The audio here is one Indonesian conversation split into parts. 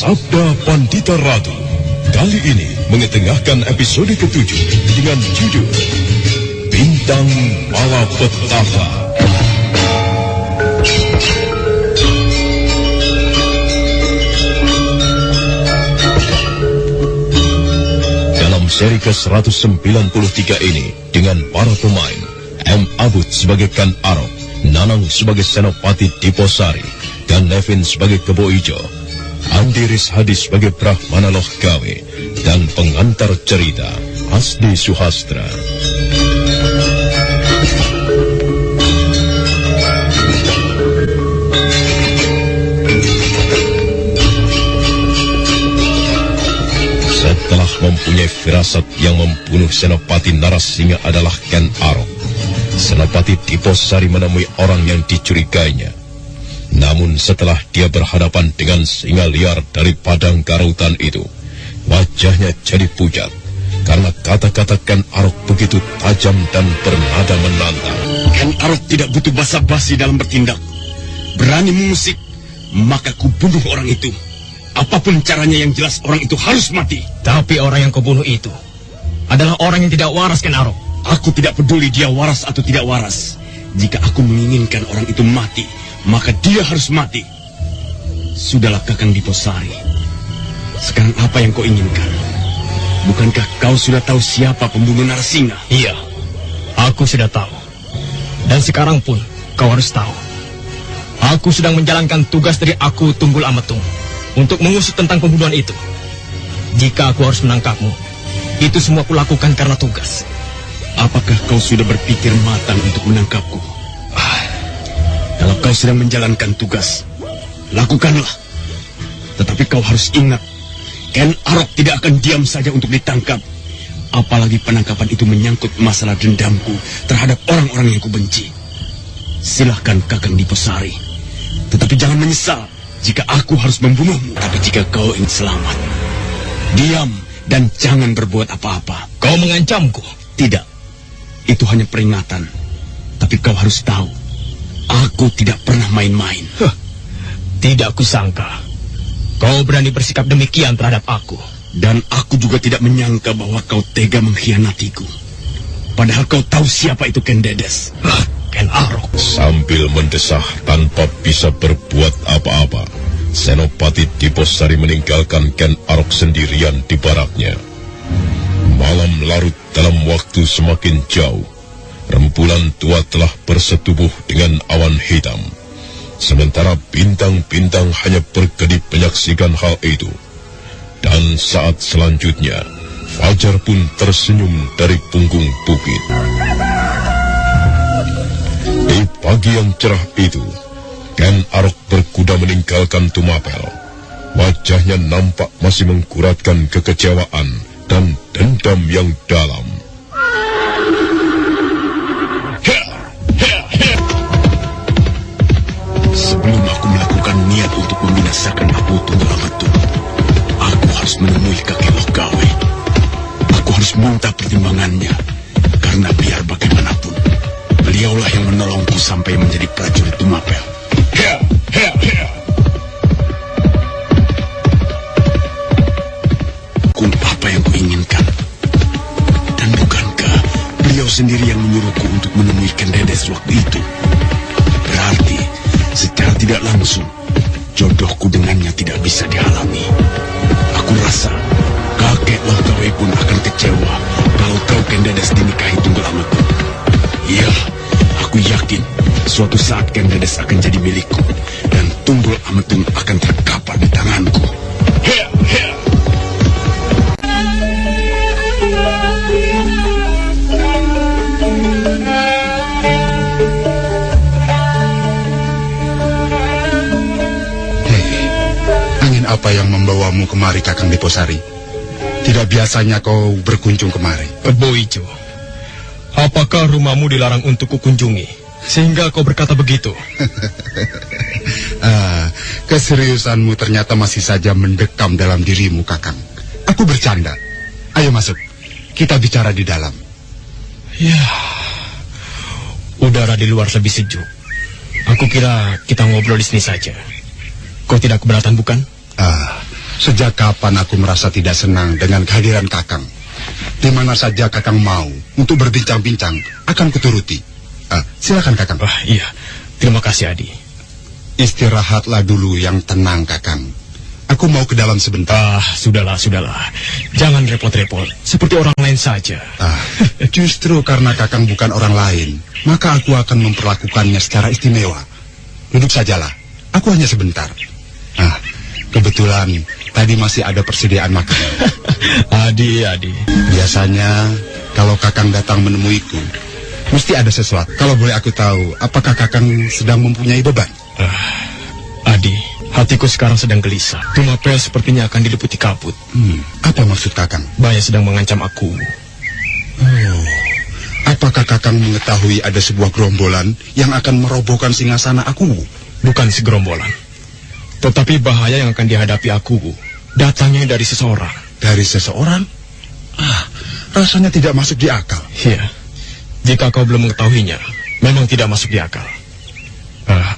Sabda Pandita Ratu kali ini mengetengahkan episode ke-7 dengan judul Bintang Malapetaka. Dalam seri ke-193 ini dengan para pemain M. Abud sebagai Ken Arok, Nanang sebagai Senopati Diposari, dan Nevin sebagai Kebo Ijo, Andi Rishadi sebagai Brahmana Loh Gawe, dan pengantar cerita Asdi Suhastra. Setelah mempunyai firasat yang membunuh Senopati Narasingha adalah Ken Arok, Senopati Diposari menemui orang yang dicurigainya. Namun setelah dia berhadapan dengan singa liar dari padang karautan itu, wajahnya jadi pucat karena kata-kata Ken Arok begitu tajam dan bernada menantang. Ken Arok tidak butuh basa-basi dalam bertindak. Berani mengusik, maka kubunuh orang itu. Apapun caranya, yang jelas orang itu harus mati. Tapi orang yang kau bunuh itu adalah orang yang tidak waras, Ken Arok. Aku tidak peduli dia waras atau tidak waras. Jika aku menginginkan orang itu mati, maka dia harus mati. Sudahlah Kakang Diposari. Sekarang apa yang kau inginkan? Bukankah kau sudah tahu siapa pembunuh Narasingha? Iya, aku sudah tahu. Dan sekarang pun kau harus tahu. Aku sedang menjalankan tugas dari aku Tunggul Ametung untuk mengusut tentang pembunuhan itu. Jika aku harus menangkapmu, itu semua aku lakukan karena tugas. Apakah kau sudah berpikir matang untuk menangkapku? Kalau kau sedang menjalankan tugas, lakukanlah. Tetapi kau harus ingat, Ken Arok tidak akan diam saja untuk ditangkap. Apalagi penangkapan itu menyangkut masalah dendamku terhadap orang-orang yang kubenci. Silahkan Kakang Diposari, tetapi jangan menyesal jika aku harus membunuhmu. Tapi jika kau ingin selamat, diam dan jangan berbuat apa-apa. Kau mengancamku? Tidak, itu hanya peringatan. Tapi kau harus tahu, aku tidak pernah main-main. Tidak kusangka kau berani bersikap demikian terhadap aku. Dan aku juga tidak menyangka bahwa kau tega mengkhianatiku. Padahal kau tahu siapa itu Ken Dedes. Ken Arok. Sambil mendesah tanpa bisa berbuat apa-apa, Senopati Diposari meninggalkan Ken Arok sendirian di baraknya. Malam larut dalam waktu semakin jauh. Rembulan tua telah bersetubuh dengan awan hitam. Sementara bintang-bintang hanya berkedip menyaksikan hal itu. Dan saat selanjutnya, fajar pun tersenyum dari punggung bukit. Di pagi yang cerah itu, Ken Arok berkuda meninggalkan Tumapel. Wajahnya nampak masih mengguratkan kekecewaan dan dendam yang dalam. Sebelum aku melakukan niat untuk membinasakan Abu Tunggul Ametung, aku harus menemui kakek Loh Gawe. Aku harus minta pertimbangannya, karena biar bagaimanapun, beliaulah yang menolongku sampai menjadi prajurit Tumapel. Apa yang kuinginkan? Dan bukankah beliau sendiri yang menyuruhku untuk menemui Ken Dedes waktu itu? Berarti secara tidak langsung, jodohku dengannya tidak bisa dihalangi. Aku rasa kakek Loh Gawe pun akan kecewa kalau tahu Ken Dedes dinikahi Tunggul Ametung. Iya, aku yakin suatu saat Ken Dedes akan jadi milikku dan Tunggul Ametung akan terkapar di tanganku. Apa yang membawamu kemari, Kakang Diposari? Tidak biasanya kau berkunjung kemari. Kebo Ijo, apakah rumahmu dilarang untuk kukunjungi sehingga kau berkata begitu? Keseriusanmu ternyata masih saja mendekam dalam dirimu, Kakang. Aku bercanda. Ayo masuk, kita bicara di dalam. Ya, udara di luar lebih sejuk. Aku kira kita ngobrol di sini saja. Kau tidak keberatan, bukan? Sejak kapan aku merasa tidak senang dengan kehadiran Kakang? Di mana saja Kakang mau untuk berbincang-bincang, akan kuturuti. Silakan Kakang. Iya, terima kasih Adi. Istirahatlah dulu yang tenang Kakang. Aku mau ke dalam sebentar. Sudahlah. Jangan repot-repot, seperti orang lain saja. Justru karena Kakang bukan orang lain, maka aku akan memperlakukannya secara istimewa. Duduk sajalah, aku hanya sebentar. Kebetulan tadi masih ada persediaan makanan. Adi. Biasanya kalau Kakang datang menemuiku, mesti ada sesuatu. Kalau boleh aku tahu, apakah Kakang sedang mempunyai beban? Adi, hatiku sekarang sedang gelisah. Tumapel sepertinya akan diliputi kabut. Apa maksud Kakang? Bahaya sedang mengancam aku. Apakah Kakang mengetahui ada sebuah gerombolan yang akan merobohkan singgasana aku? Bukan segerombolan, tetapi bahaya yang akan dihadapi aku datangnya dari seseorang. Dari seseorang? Rasanya tidak masuk di akal. Iya, jika kau belum mengetahuinya, memang tidak masuk di akal.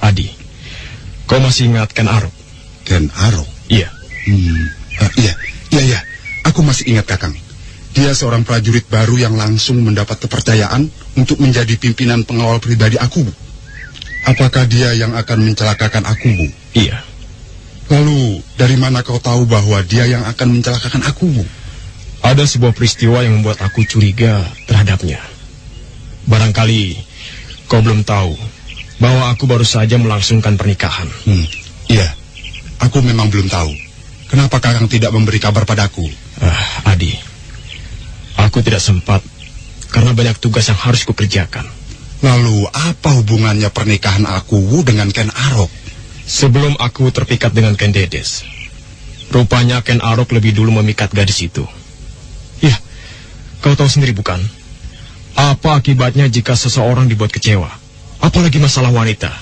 Adi, kau masih ingat Ken Arok? Ken Arok? Iya. Iya. Aku masih ingat Kakang. Dia seorang prajurit baru yang langsung mendapat kepercayaan untuk menjadi pimpinan pengawal pribadi aku. Apakah dia yang akan mencelakakan aku, Bu? Iya. Lalu, dari mana kau tahu bahwa dia yang akan mencelakakan aku, Bu? Ada sebuah peristiwa yang membuat aku curiga terhadapnya. Barangkali kau belum tahu bahwa aku baru saja melangsungkan pernikahan. Iya, aku memang belum tahu. Kenapa Kakang tidak memberi kabar padaku? Adi, aku tidak sempat karena banyak tugas yang harus kukerjakan. Lalu, apa hubungannya pernikahan aku dengan Ken Arok? Sebelum aku terpikat dengan Ken Dedes, rupanya Ken Arok lebih dulu memikat gadis itu. Ya, kau tahu sendiri bukan? Apa akibatnya jika seseorang dibuat kecewa? Apalagi masalah wanita.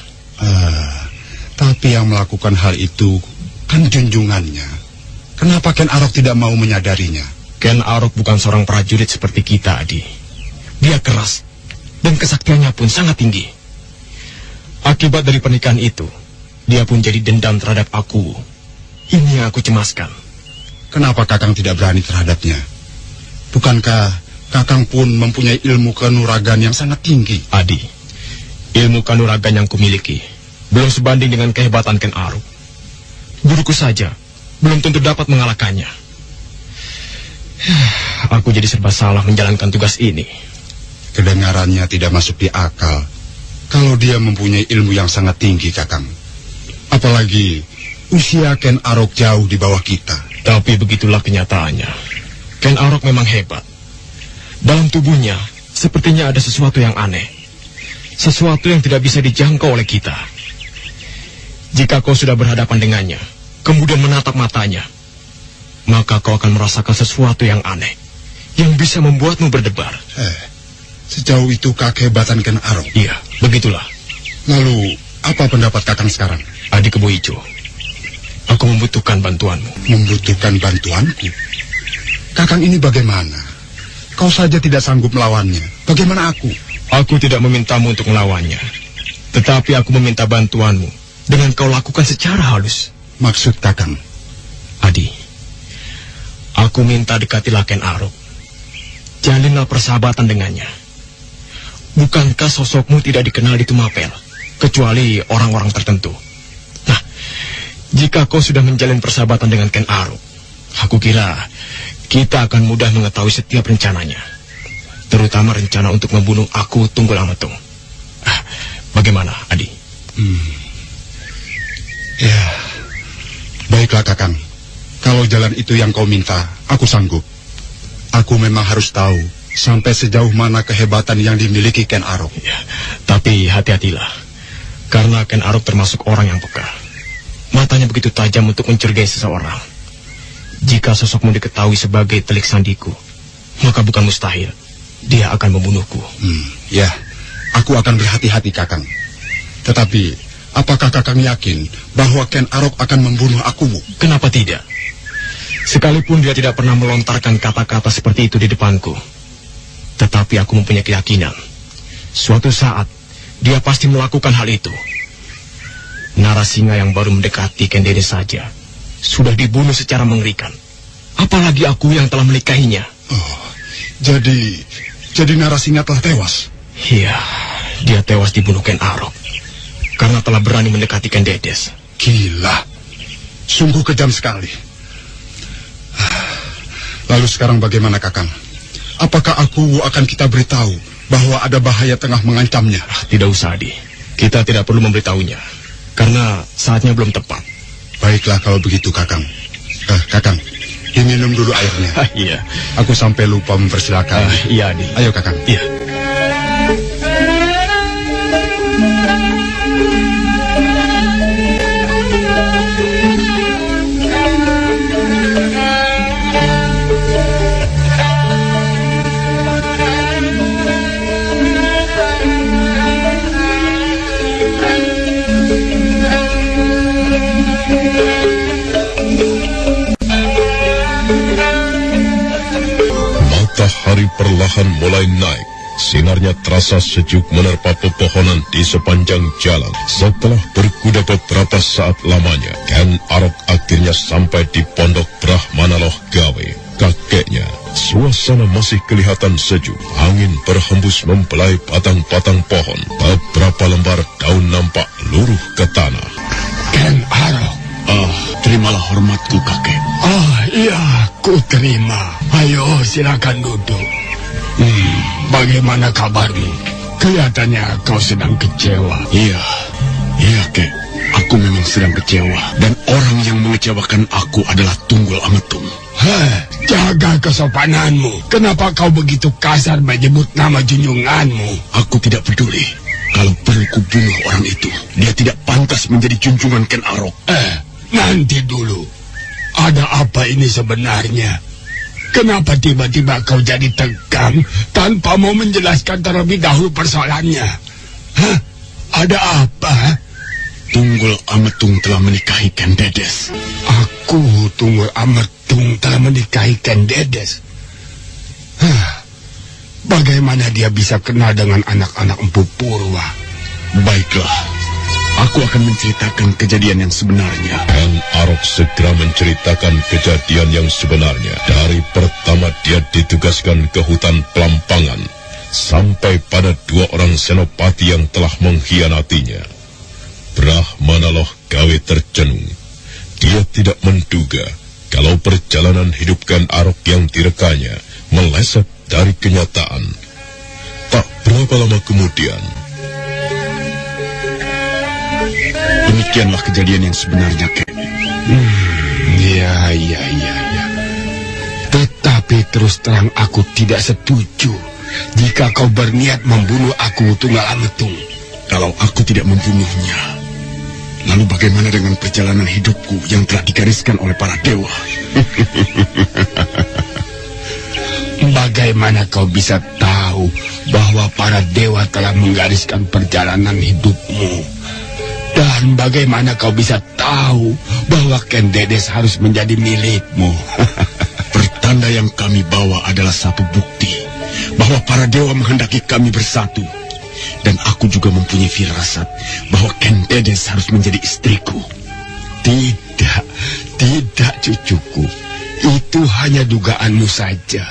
Tapi yang melakukan hal itu kan junjungannya. Kenapa Ken Arok tidak mau menyadarinya? Ken Arok bukan seorang prajurit seperti kita, Adi. Dia keras, dan kesaktiannya pun sangat tinggi. Akibat dari pernikahan itu, dia pun jadi dendam terhadap aku. Ini yang aku cemaskan. Kenapa Kakang tidak berani terhadapnya? Bukankah Kakang pun mempunyai ilmu kanuragan yang sangat tinggi? Adi, ilmu kanuragan yang kumiliki belum sebanding dengan kehebatan Ken Arok. Guruku saja belum tentu dapat mengalahkannya. Aku jadi serba salah menjalankan tugas ini. Kedengarannya tidak masuk di akal. Kalau dia mempunyai ilmu yang sangat tinggi, Kakang. Apalagi usia Ken Arok jauh di bawah kita. Tapi begitulah kenyataannya. Ken Arok memang hebat. Dalam tubuhnya sepertinya ada sesuatu yang aneh. Sesuatu yang tidak bisa dijangkau oleh kita. Jika kau sudah berhadapan dengannya, kemudian menatap matanya, maka kau akan merasakan sesuatu yang aneh, yang bisa membuatmu berdebar. Sejauh itu kehebatan Ken Arok? Iya, begitulah. Lalu, apa pendapat Kakang sekarang? Adik Kebo Ijo, aku membutuhkan bantuanmu. Membutuhkan bantuanku? Kakang ini bagaimana? Kau saja tidak sanggup melawannya. Bagaimana aku? Aku tidak memintamu untuk melawannya, tetapi aku meminta bantuanmu dengan kau lakukan secara halus. Maksud Kakang? Adi, aku minta dekatilah Ken Arok. Jalinlah persahabatan dengannya. Bukankah sosokmu tidak dikenal di Tumapel, kecuali orang-orang tertentu? Nah, jika kau sudah menjalin persahabatan dengan Ken Arok, aku kira kita akan mudah mengetahui setiap rencananya. Terutama rencana untuk membunuh aku Tunggul Ametung. Bagaimana, Adi? Ya, baiklah Kakang. Kalau jalan itu yang kau minta, aku sanggup. Aku memang harus tahu sampai sejauh mana kehebatan yang dimiliki Ken Arok. Ya, tapi hati-hatilah, karena Ken Arok termasuk orang yang peka. Matanya begitu tajam untuk mencurigai seseorang. Jika sosokmu diketahui sebagai telik sandiku, maka bukan mustahil dia akan membunuhku. Ya, aku akan berhati-hati Kakang. Tetapi, apakah Kakang yakin bahwa Ken Arok akan membunuh aku? Kenapa tidak? Sekalipun dia tidak pernah melontarkan kata-kata seperti itu di depanku. Tetapi aku mempunyai keyakinan, suatu saat dia pasti melakukan hal itu. Narasinga yang baru mendekati Ken Dedes saja sudah dibunuh secara mengerikan. Apalagi aku yang telah menikahinya. Oh, jadi Narasingha telah tewas? Iya, dia tewas dibunuh Ken Arok karena telah berani mendekati Ken Dedes. Gila, sungguh kejam sekali. Lalu sekarang bagaimana, Kakang? Apakah aku akan kita beritahu bahwa ada bahaya tengah mengancamnya? Tidak usah, Adi. Kita tidak perlu memberitahunya, karena saatnya belum tepat. Baiklah kalau begitu, Kakang. Kakang, diminum dulu airnya. Iya. Aku sampai lupa mempersilakan. Iya, Adi. Ayo, Kakang. Iya. Matahari perlahan mulai naik. Sinarnya terasa sejuk menerpa pepohonan di sepanjang jalan. Setelah berkuda beberapa saat lamanya, Ken Arok akhirnya sampai di pondok Brahmanaloh Gawe, kakeknya. Suasana masih kelihatan sejuk. Angin berhembus mempelai batang-batang pohon. Beberapa lembar daun nampak luruh ke tanah. Ken Arok. Terimalah hormatku, kakek. Iya, ku terima. Ayo, silakan duduk. Bagaimana kabarmu? Kelihatannya kau sedang kecewa. Iya, kek. Aku memang sedang kecewa. Dan orang yang mengecewakan aku adalah Tunggul Ametung. Jaga kesopananmu. Kenapa kau begitu kasar menyebut nama junjunganmu? Aku tidak peduli. Kalau perlu kubunuh orang itu, dia tidak pantas menjadi junjungan Ken Arok. Nanti dulu. Ada apa ini sebenarnya? Kenapa tiba-tiba kau jadi tegang tanpa mau menjelaskan terlebih dahulu persoalannya? Ada apa? Tunggul Ametung telah menikahi Ken Dedes. Aku, Tunggul Ametung, telah menikahi Ken Dedes. Bagaimana dia bisa kenal dengan anak-anak Empu Purwa? Baiklah, aku akan menceritakan kejadian yang sebenarnya. Ken Arok segera menceritakan kejadian yang sebenarnya. Dari pertama dia ditugaskan ke hutan Pelampangan, sampai pada 2 orang senopati yang telah mengkhianatinya. Brahmanaloh Gawe tercenung. Dia tidak menduga kalau perjalanan hidup Ken Arok yang direkanya meleset dari kenyataan. Tak berapa lama kemudian, demikianlah kejadian yang sebenarnya, kek. Iya. Tetapi terus terang aku tidak setuju jika kau berniat membunuh aku, Tunggal Ametung. Kalau aku tidak membunuhnya, lalu bagaimana dengan perjalanan hidupku yang telah digariskan oleh para dewa? Bagaimana kau bisa tahu bahwa para dewa telah menggariskan perjalanan hidupmu? Dan bagaimana kau bisa tahu bahwa Ken Dedes harus menjadi milikmu? Pertanda yang kami bawa adalah satu bukti bahwa para dewa menghendaki kami bersatu. Dan aku juga mempunyai firasat bahwa Ken Dedes harus menjadi istriku. Tidak, cucuku. Itu hanya dugaanmu saja.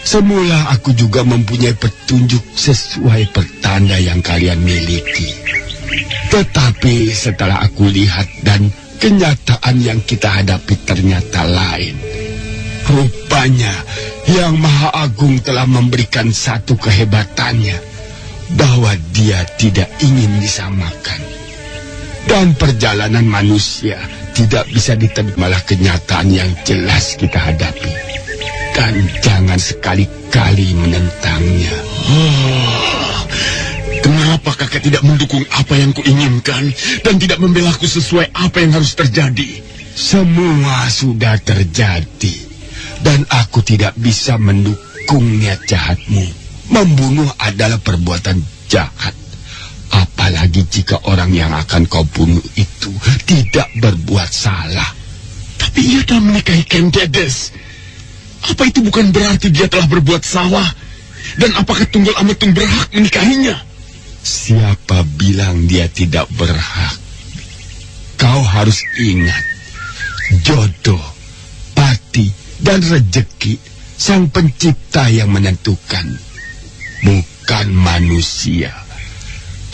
Semula aku juga mempunyai petunjuk sesuai pertanda yang kalian miliki. Tetapi setelah aku lihat dan kenyataan yang kita hadapi ternyata lain. Rupanya Yang Maha Agung telah memberikan satu kehebatannya, bahwa dia tidak ingin disamakan. Dan perjalanan manusia tidak bisa diterima kenyataan yang jelas kita hadapi. Dan jangan sekali-kali menentangnya. Kenapa kakek tidak mendukung apa yang kuinginkan dan tidak membelaku sesuai apa yang harus terjadi? Semua sudah terjadi dan aku tidak bisa mendukung niat jahatmu. Membunuh adalah perbuatan jahat. Apalagi jika orang yang akan kau bunuh itu tidak berbuat salah. Tapi ia telah menikahi Ken Dedes. Apa itu bukan berarti dia telah berbuat salah? Dan apakah Tunggul Ametung berhak menikahinya? Siapa bilang dia tidak berhak? Kau harus ingat, dan rejeki Sang Pencipta yang menentukan, bukan manusia.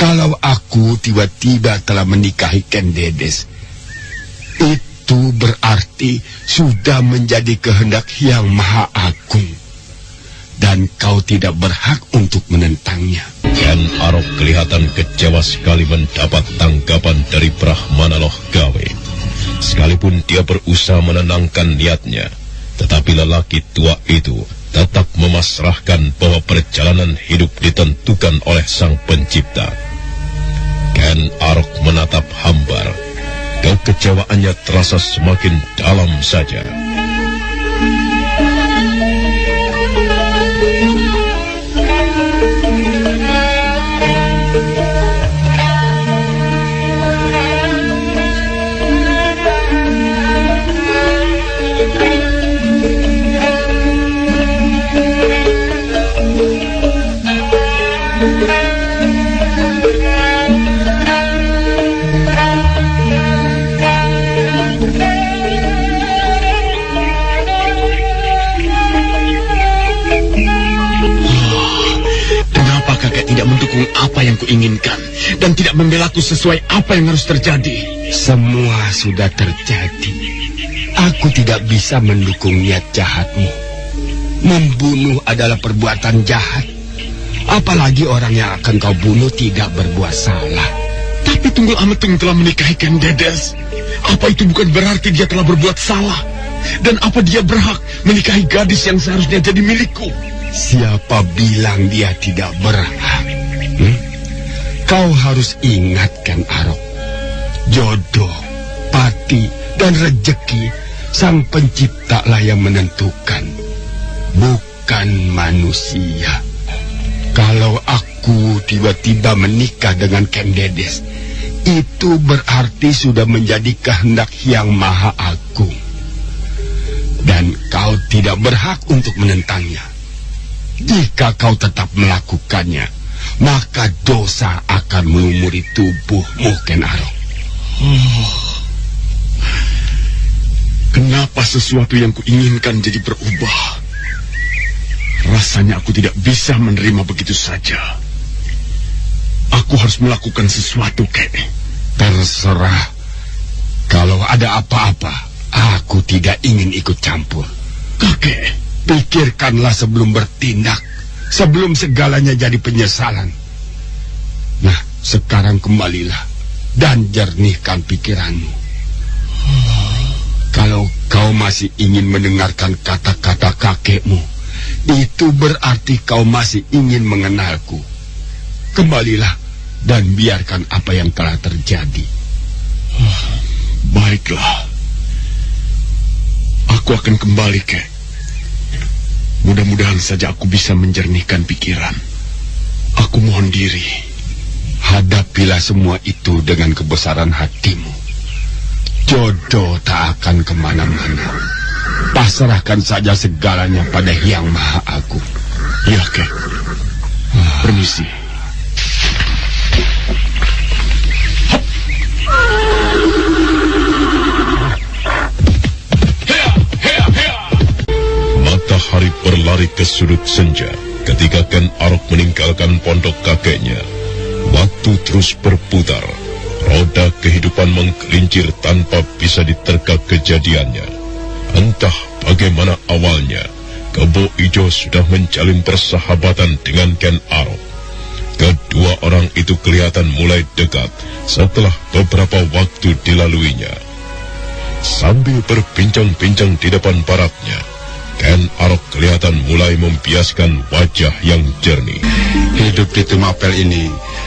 Kalau aku tiba-tiba telah menikahi Ken Dedes, itu berarti sudah menjadi kehendak Yang Maha Agung, dan kau tidak berhak untuk menentangnya. Ken Arok kelihatan kecewa sekali mendapat tanggapan dari Brahmana Loh Gawe. Sekalipun dia berusaha menenangkan niatnya, tetapi lelaki tua itu tetap memasrahkan bahwa perjalanan hidup ditentukan oleh Sang Pencipta. Ken Arok menatap hambar. Kekecewaannya terasa semakin dalam saja. Mendukung apa yang kuinginkan dan tidak membelaku sesuai apa yang harus terjadi. Semua sudah terjadi. Aku tidak bisa mendukung niat jahatmu. Membunuh adalah perbuatan jahat. Apalagi orang yang akan kau bunuh tidak berbuat salah. Tapi Tunggul Ametung telah menikahi Ken Dedes. Apa itu bukan berarti dia telah berbuat salah? Dan apa dia berhak menikahi gadis yang seharusnya jadi milikku? Siapa bilang dia tidak berhak? Kau harus ingatkan, Arok. Jodoh, pati, dan rejeki Sang Pencipta lah yang menentukan, bukan manusia. Kalau aku tiba-tiba menikah dengan Ken Dedes, itu berarti sudah menjadi kehendak Yang Maha Agung. Dan kau tidak berhak untuk menentangnya. Jika kau tetap melakukannya, maka dosa akan melumuri tubuhmu, Ken Arok. Kenapa sesuatu yang kuinginkan jadi berubah? Rasanya aku tidak bisa menerima begitu saja. Aku harus melakukan sesuatu, Kek. Terserah. Kalau ada apa-apa, aku tidak ingin ikut campur. Kakek, pikirkanlah sebelum bertindak, sebelum segalanya jadi penyesalan. Nah, sekarang kembalilah dan jernihkan pikiranmu. Kalau kau masih ingin mendengarkan kata-kata kakekmu, itu berarti kau masih ingin mengenalku. Kembalilah dan biarkan apa yang telah terjadi. Baiklah. Aku akan kembali, Kek. Mudah-mudahan saja aku bisa menjernihkan pikiran. Aku mohon diri. Hadapilah semua itu dengan kebesaran hatimu. Jodoh tak akan kemana-mana. Pasrahkan saja segalanya pada Yang Maha Agung. Ya, Kek. Permisi. Matahari berlari ke sudut senja ketika Ken Arok meninggalkan pondok kakeknya. Waktu terus berputar. Roda kehidupan menggelincir tanpa bisa diterka kejadiannya. Entah bagaimana awalnya, Kebo Ijo sudah menjalin persahabatan dengan Ken Arok. Kedua orang itu kelihatan mulai dekat setelah beberapa waktu dilaluinya. Sambil berbincang-bincang di depan baraknya, Ken Arok kelihatan mulai membiaskan wajah yang jernih. Hidup di Tumapel ini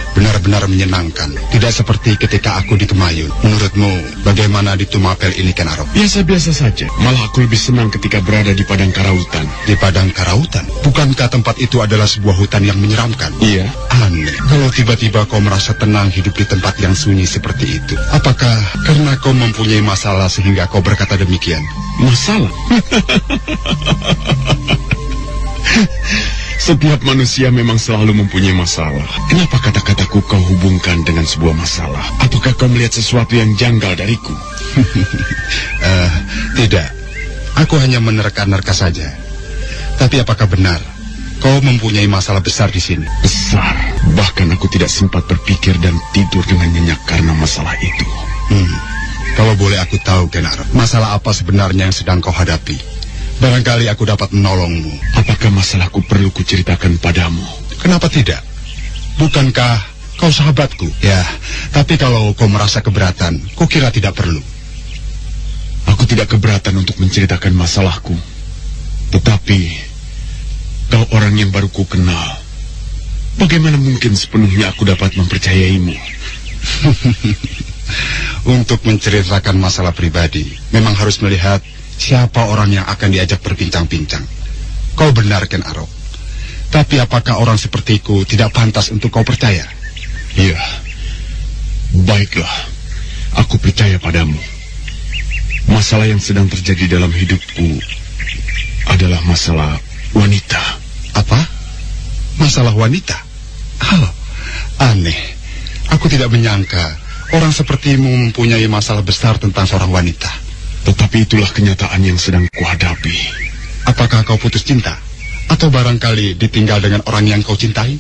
benar-benar menyenangkan. Tidak seperti ketika aku di Kemayun. Menurutmu, bagaimana di Tumapel ini, Ken Arok? Biasa-biasa saja. Malah aku lebih senang ketika berada di Padang Karautan. Di Padang Karautan? Bukankah tempat itu adalah sebuah hutan yang menyeramkan? Iya. Aneh. Kalau tiba-tiba kau merasa tenang hidup di tempat yang sunyi seperti itu, apakah karena kau mempunyai masalah sehingga kau berkata demikian? Masalah? Setiap manusia memang selalu mempunyai masalah. Kenapa kata-kataku kau hubungkan dengan sebuah masalah? Apakah kau melihat sesuatu yang janggal dariku? Tidak. Aku hanya menerka-nerka saja. Tapi apakah benar kau mempunyai masalah besar di sini? Besar. Bahkan aku tidak sempat berpikir dan tidur dengan nyenyak karena masalah itu. Kalau boleh aku tahu, Ken Arok, masalah apa sebenarnya yang sedang kau hadapi? Barangkali aku dapat menolongmu. Apakah masalahku perlu kuceritakan padamu? Kenapa tidak? Bukankah kau sahabatku? Ya, tapi kalau kau merasa keberatan, kukira tidak perlu. Aku tidak keberatan untuk menceritakan masalahku. Tetapi kau orang yang baru ku kenal. Bagaimana mungkin sepenuhnya aku dapat mempercayaimu? Untuk menceritakan masalah pribadi, memang harus melihat siapa orang yang akan diajak berbincang-bincang. Kau benar, Ken Arok. Tapi apakah orang sepertiku tidak pantas untuk kau percaya? Iya. Baiklah. Aku percaya padamu. Masalah yang sedang terjadi dalam hidupku adalah masalah wanita. Apa? Masalah wanita? Oh, aneh. Aku tidak menyangka orang sepertimu mempunyai masalah besar tentang seorang wanita. Tetapi itulah kenyataan yang sedang kuhadapi. Apakah kau putus cinta? Atau barangkali ditinggal dengan orang yang kau cintai?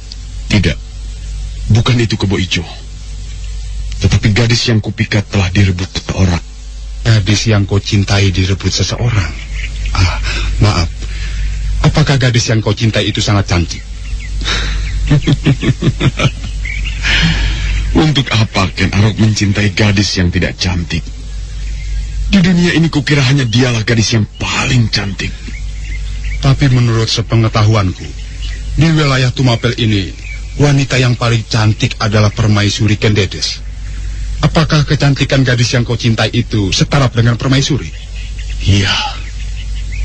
Tidak. Bukan itu, Kebo Ijo. Tetapi gadis yang kupikat telah direbut seseorang. Gadis yang kau cintai direbut seseorang? Maaf. Apakah gadis yang kau cintai itu sangat cantik? Untuk apa Ken Arok mencintai gadis yang tidak cantik? Di dunia ini kukira hanya dialah gadis yang paling cantik. Tapi menurut sepengetahuanku, di wilayah Tumapel ini, wanita yang paling cantik adalah Permaisuri Kendedes. Apakah kecantikan gadis yang kau cintai itu setara dengan Permaisuri? Iya.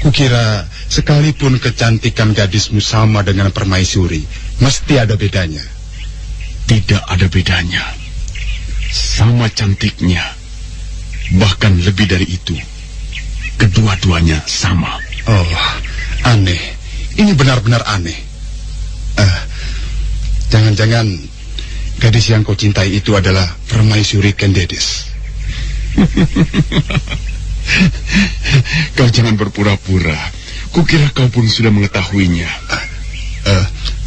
Kukira sekalipun kecantikan gadismu sama dengan Permaisuri, mesti ada bedanya. Tidak ada bedanya. Sama cantiknya. Bahkan lebih dari itu. Kedua-duanya sama. Oh, aneh. Ini benar-benar aneh. Jangan-jangan gadis yang kau cintai itu adalah Permaisuri Kendedes. Kau jangan berpura-pura. Kukira kau pun sudah mengetahuinya.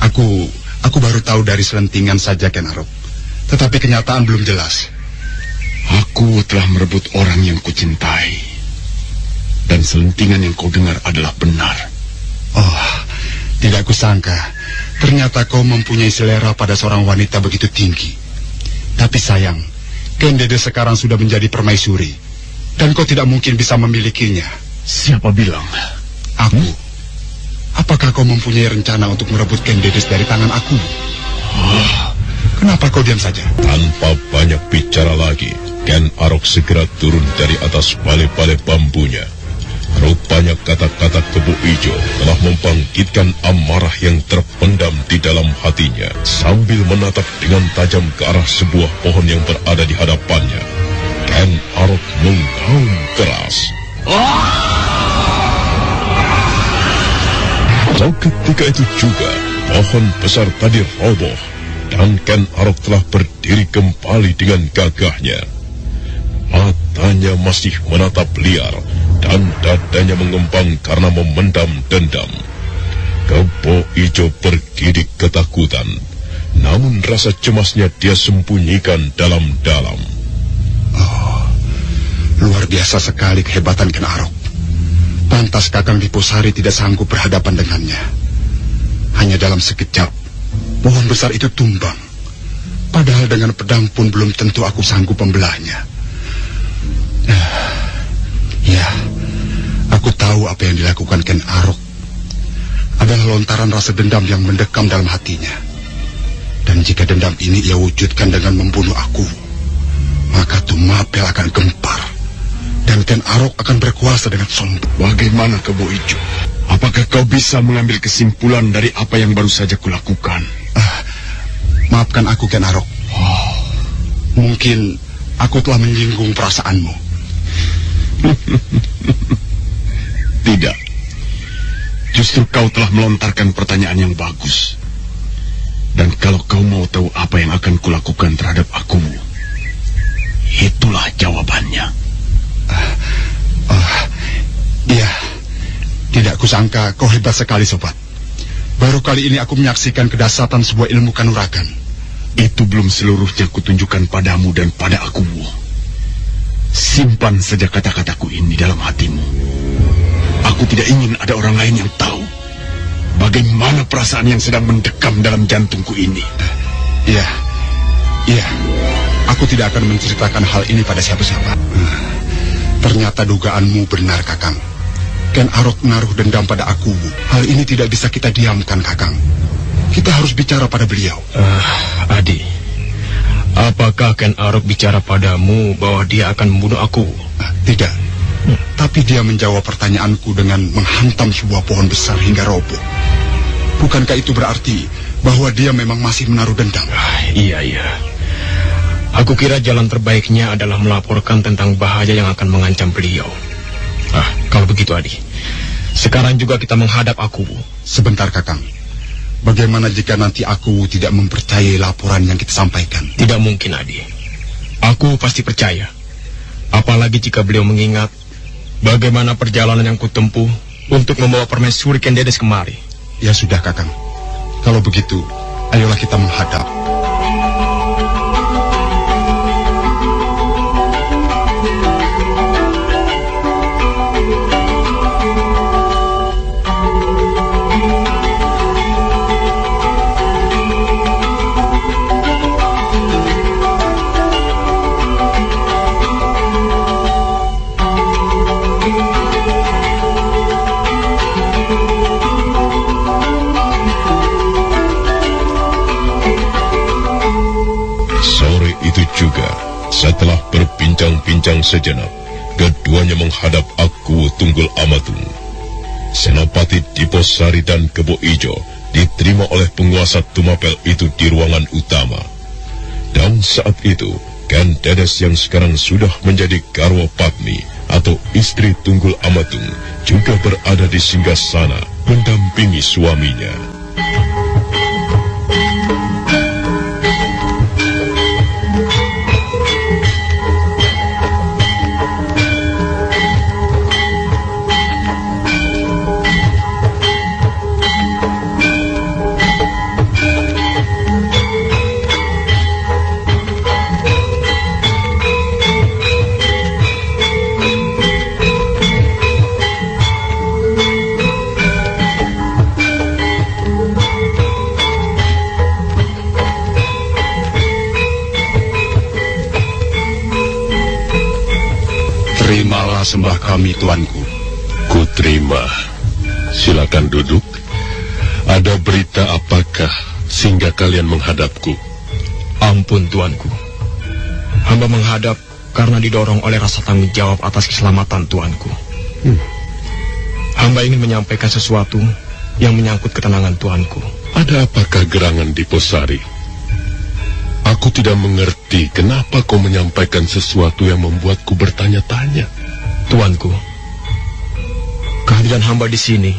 Aku baru tahu dari selentingan saja, Ken Arok. Tetapi kenyataan belum jelas. Aku telah merebut orang yang kucintai. Dan selentingan yang kau dengar adalah benar. Oh, tidak kusangka. Ternyata kau mempunyai selera pada seorang wanita begitu tinggi. Tapi sayang, Kendedes sekarang sudah menjadi Permaisuri. Dan kau tidak mungkin bisa memilikinya. Siapa bilang? Aku. Apakah kau mempunyai rencana untuk merebut Kendedes dari tangan aku? Kenapa kau diam saja? Tanpa banyak bicara lagi, Ken Arok segera turun dari atas pale-pale bambunya. Rupanya kata-kata Kebo Ijo telah membangkitkan amarah yang terpendam di dalam hatinya. Sambil menatap dengan tajam ke arah sebuah pohon yang berada di hadapannya, Ken Arok menggaung keras. Seketika itu juga, pohon besar tadi roboh, dan Ken Arok telah berdiri kembali dengan gagahnya. Matanya masih menatap liar, dan dadanya mengembang karena memendam dendam. Kebo Ijo bergidik ketakutan, namun rasa cemasnya dia sembunyikan dalam-dalam. Oh, luar biasa sekali kehebatan Ken Arok. Pantas Kakang Diposari tidak sanggup berhadapan dengannya. Hanya dalam sekejap, pohon besar itu tumbang. Padahal dengan pedang pun belum tentu aku sanggup membelahnya. Ya, aku tahu apa yang dilakukan Ken Arok adalah lontaran rasa dendam yang mendekam dalam hatinya. Dan jika dendam ini ia wujudkan dengan membunuh aku, maka Tumapel akan gempar. Dan Ken Arok akan berkuasa dengan sombong. Bagaimana Kebo Ijo? Apakah kau bisa mengambil kesimpulan dari apa yang baru saja kulakukan? Maafkan aku, Ken Arok. Mungkin aku telah menyinggung perasaanmu. Tidak. Justru kau telah melontarkan pertanyaan yang bagus. Dan kalau kau mau tahu apa yang akan kulakukan terhadap aku, itulah jawabannya. Iya, Tidak kusangka kau hebat sekali, sobat. Baru kali ini aku menyaksikan kedahsyatan sebuah ilmu kanuragan. Itu belum seluruhnya kutunjukkan padamu dan pada aku. Simpan saja kata-kataku ini dalam hatimu. Aku tidak ingin ada orang lain yang tahu bagaimana perasaan yang sedang mendekam dalam jantungku ini. Iya. Aku tidak akan menceritakan hal ini pada siapa-siapa. Ternyata dugaanmu benar, Kakang. Ken Arok menaruh dendam pada aku. Hal ini tidak bisa kita diamkan, Kakang. Kita harus bicara pada beliau. Adi, apakah Ken Arok bicara padamu bahwa dia akan membunuh aku? Tidak. Tapi dia menjawab pertanyaanku dengan menghantam sebuah pohon besar hingga roboh. Bukankah itu berarti bahwa dia memang masih menaruh dendam? Iya. Aku kira jalan terbaiknya adalah melaporkan tentang bahaya yang akan mengancam beliau. Kalau begitu, Adi, sekarang juga kita menghadap aku. Sebentar, Kakang. Bagaimana jika nanti aku tidak mempercayai laporan yang kita sampaikan? Tidak mungkin, Adi. Aku pasti percaya. Apalagi jika beliau mengingat bagaimana perjalanan yang kutempuh untuk membawa permaisuri Ken Dedes kemari. Ya sudah, Kakang. Kalau begitu, ayolah kita menghadap. Juga, setelah berbincang-bincang sejenak, keduanya menghadap aku Tunggul Amatung. Senopati Diposari dan Kebo Ijo diterima oleh penguasa Tumapel itu di ruangan utama. Dan saat itu, Ken Dedes yang sekarang sudah menjadi Garwa Padmi atau istri Tunggul Amatung juga berada di singgasana mendampingi suaminya. Terimalah sembah kami, tuanku. Ku terima. Silakan duduk. Ada berita apakah sehingga kalian menghadapku? Ampun, tuanku. Hamba menghadap karena didorong oleh rasa tanggung jawab atas keselamatan tuanku. Hamba ingin menyampaikan sesuatu yang menyangkut ketenangan tuanku. Ada apakah gerangan Diposari? Aku tidak mengerti kenapa kau menyampaikan sesuatu yang membuatku bertanya-tanya. Tuanku, kehadiran hamba di sini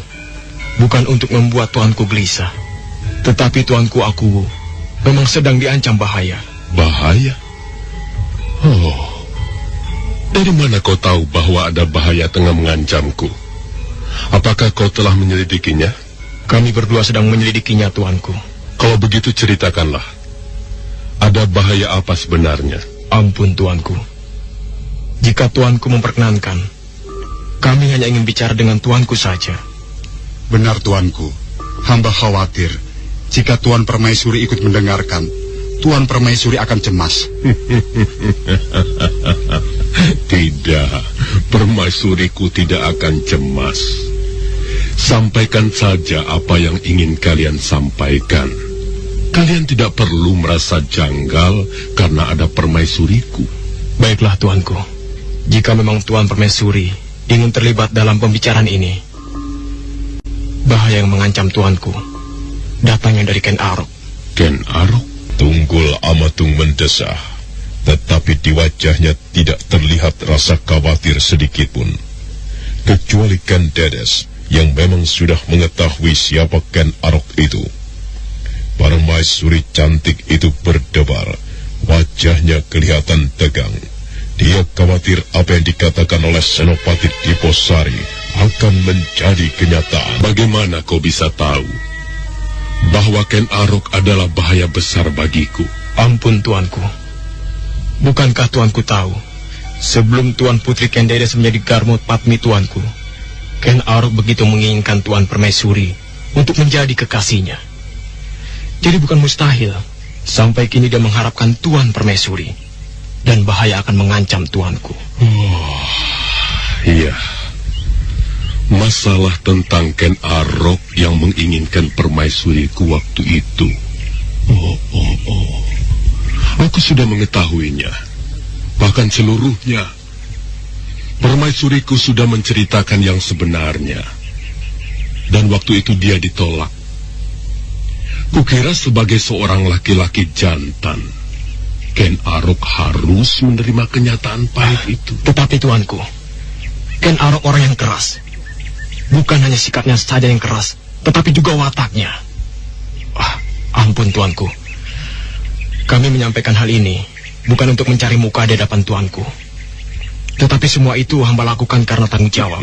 bukan untuk membuat tuanku gelisah, tetapi tuanku aku memang sedang diancam bahaya. Bahaya? Oh, dari mana kau tahu bahwa ada bahaya tengah mengancamku? Apakah kau telah menyelidikinya? Kami berdua sedang menyelidikinya, tuanku. Kalau begitu ceritakanlah. Ada bahaya apa sebenarnya? Ampun, tuanku. Jika tuanku memperkenankan, kami hanya ingin bicara dengan tuanku saja. Benar, tuanku. Hamba khawatir jika Tuan Permaisuri ikut mendengarkan, Tuan Permaisuri akan cemas. Tidak, permaisuriku tidak akan cemas. Sampaikan saja apa yang ingin kalian sampaikan. Kalian tidak perlu merasa janggal karena ada permaisuriku. Baiklah, tuanku. Jika memang Tuan Permaisuri ingin terlibat dalam pembicaraan ini, bahaya yang mengancam tuanku datangnya dari Ken Arok. Ken Arok? Tunggul Amatung mendesah, tetapi di wajahnya tidak terlihat rasa khawatir sedikitpun. Kecuali Ken Dedes yang memang sudah mengetahui siapa Ken Arok itu. Permaisuri cantik itu berdebar, wajahnya kelihatan tegang. Dia khawatir apa yang dikatakan oleh Senopati Diposari akan menjadi kenyataan. Bagaimana kau bisa tahu bahwa Ken Arok adalah bahaya besar bagiku? Ampun tuanku. Bukankah tuanku tahu, sebelum Tuan Putri Kendedes menjadi Garmot Patmi tuanku, Ken Arok begitu menginginkan Tuan Permaisuri untuk menjadi kekasihnya. Jadi bukan mustahil sampai kini dia mengharapkan Tuan Permaisuri, dan bahaya akan mengancam tuanku. Iya. Masalah tentang Ken Arok yang menginginkan permaisuriku waktu itu. Aku sudah mengetahuinya. Bahkan seluruhnya. Permaisuriku sudah menceritakan yang sebenarnya. Dan waktu itu dia ditolak. Kukira sebagai seorang laki-laki jantan, Ken Arok harus menerima kenyataan pahit itu. Tetapi tuanku, Ken Arok orang yang keras. Bukan hanya sikapnya saja yang keras, tetapi juga wataknya. Ampun tuanku. Kami menyampaikan hal ini bukan untuk mencari muka di hadapan tuanku. Tetapi semua itu hamba lakukan karena tanggung jawab.